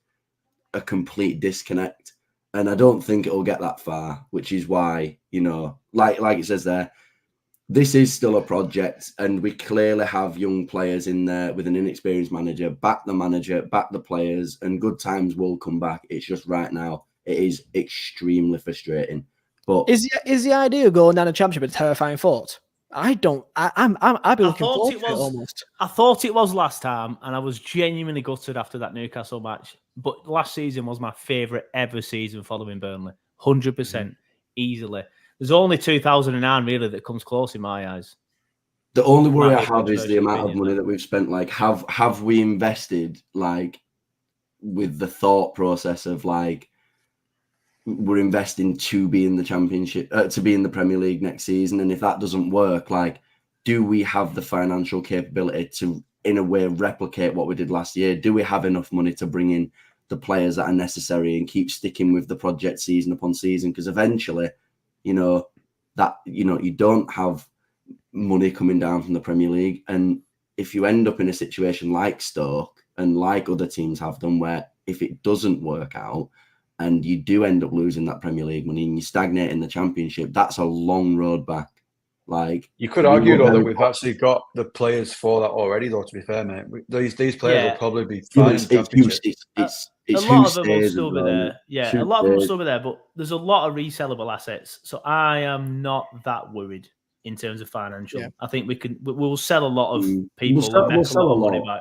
E: a complete disconnect. And I don't think it'll get that far, which is why, you know, like it says there, this is still a project, and we clearly have young players in there with an inexperienced manager. Back the manager, back the players, and good times will come back. It's just right now, it is extremely frustrating. But
F: is the idea of going down the championship a terrifying thought? I'd be looking forward to it almost.
C: I thought it was last time, and I was genuinely gutted after that Newcastle match. But last season was my favourite ever season following Burnley. 100%, easily. There's only 2009 really that comes close in my eyes.
E: The only worry I have is the amount of money that we've spent. Like, have we invested, like, with the thought process of, like, we're investing to be in the championship, to be in the Premier League next season, and if that doesn't work, like, do we have the financial capability to, in a way, replicate what we did last year? Do we have enough money to bring in the players that are necessary and keep sticking with the project season upon season? Because eventually, you don't have money coming down from the Premier League. And if you end up in a situation like Stoke and like other teams have done, where if it doesn't work out and you do end up losing that Premier League money and you stagnate in the Championship, that's a long road back. Like,
D: you could argue though that we've actually got the players for that already, though, to be fair, mate. These players will probably be fine.
C: A lot of them will still be there. Yeah, a lot of them will still be there, but there's a lot of resellable assets. So I am not that worried in terms of financial. I think we'll sell a lot of people and make a lot of money back.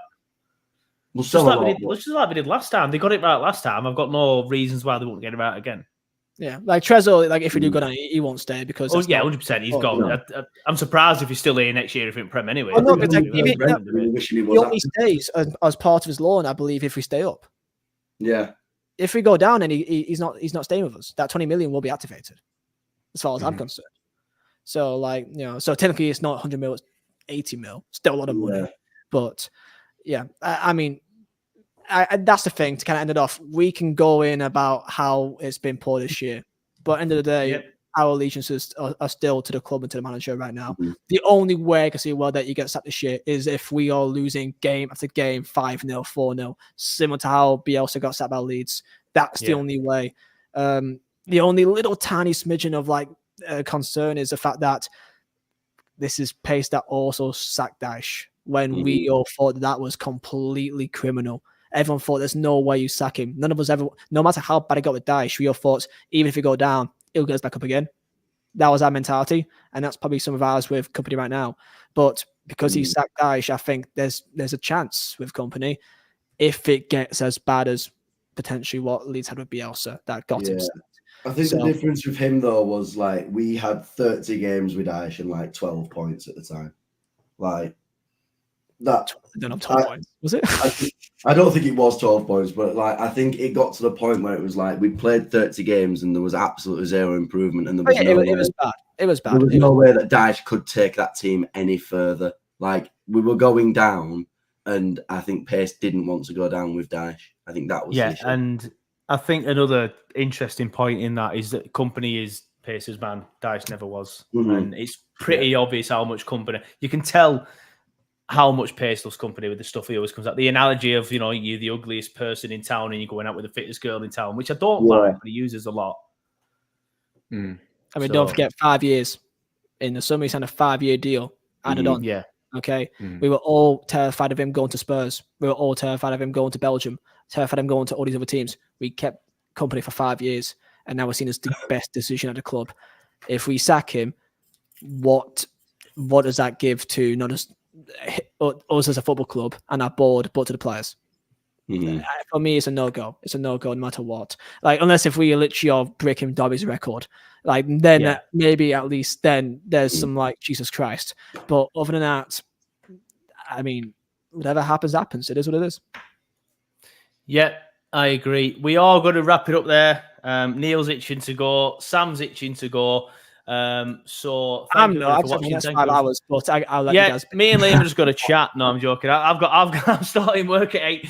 C: Just like we did last time. They got it right last time. I've got no reasons why they won't get it right again.
F: Yeah, like Trezor, like if we do go down, he won't stay because.
C: 100%. He's gone. No. I'm surprised if he's still here next year if in Prem anyway.
F: He only stays as part of his loan, I believe, if we stay up.
E: Yeah.
F: If we go down and he's not staying with us, that 20 million will be activated, as far as I'm concerned. So, like, so technically it's not 100 mil, it's 80 mil. Still a lot of money. Yeah. But yeah, I mean, that's the thing to kind of end it off. We can go in about how it's been poor this year, but at the end of the day, our allegiances are still to the club and to the manager right now. The only way I can see that you get sacked this year is if we are losing game after game 5-0, 4-0, similar to how Bielsa got sacked by Leeds. That's the only way. The only little tiny smidgen of concern is the fact that this is pace that also sacked Dyche when we all thought that was completely criminal. Everyone thought there's no way you sack him. None of us ever, no matter how bad it got with Dyche, we all thought even if we go down, he'll get us back up again. That was our mentality, and that's probably some of ours with Company right now. But because he sacked Dyche, I think there's a chance with Company if it gets as bad as potentially what Leeds had with Bielsa that got him sacked.
E: I think the difference with him though was we had 30 games with Dyche and 12 points at the time. That
F: I don't know, 12 points. Was it?
E: I don't think it was 12 points, but I think it got to the point where it was we played 30 games and there was absolutely zero improvement, and there was
F: it was bad. It was bad.
E: There was no way that Dyche could take that team any further. We were going down, and I think Pace didn't want to go down with Dyche. I think that was the issue.
C: And I think another interesting point in that is that Company is Pace's man. Dyche never was, and it's pretty obvious how much Company. You can tell how much Pace loves Company with the stuff he always comes out. The analogy of, you're the ugliest person in town and you're going out with the fittest girl in town, which I don't like, but he uses a lot.
F: Don't forget 5 years. In the summer, he signed a 5-year deal added on.
C: Yeah.
F: Okay. We were all terrified of him going to Spurs. We were all terrified of him going to Belgium, terrified of him going to all these other teams. We kept Company for 5 years, and now we're seen as the best decision at the club. If we sack him, what does that give to not just us as a football club and our board, but to the players? For me, it's a no-go. It's a no-go no matter what. Unless if we literally are breaking Derby's record, then maybe at least then there's some Jesus Christ. But other than that, I mean, whatever happens. It is what it is.
C: Yeah, I agree. We are going to wrap it up there. Neil's itching to go. Sam's itching to go. So
F: I'm not. I've watching 5 hours, but I'll let you guys.
C: Me and Liam are just going to chat. No, I'm joking. I'm starting work at 8.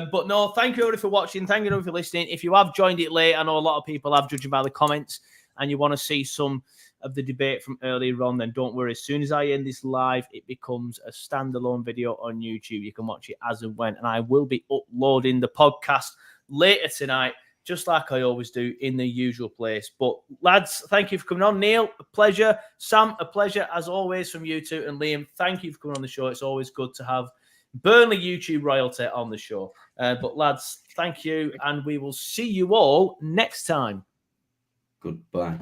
C: But no, thank you everybody for watching. Thank you everybody for listening. If you have joined it late, I know a lot of people have, judging by the comments, and you want to see some of the debate from earlier on, then don't worry. As soon as I end this live, it becomes a standalone video on YouTube. You can watch it as and when, and I will be uploading the podcast later tonight, just like I always do, in the usual place. But lads, thank you for coming on. Neil, a pleasure. Sam, a pleasure as always from you two. And Liam, thank you for coming on the show. It's always good to have Burnley YouTube royalty on the show. But lads, thank you, and we will see you all next time.
E: Goodbye.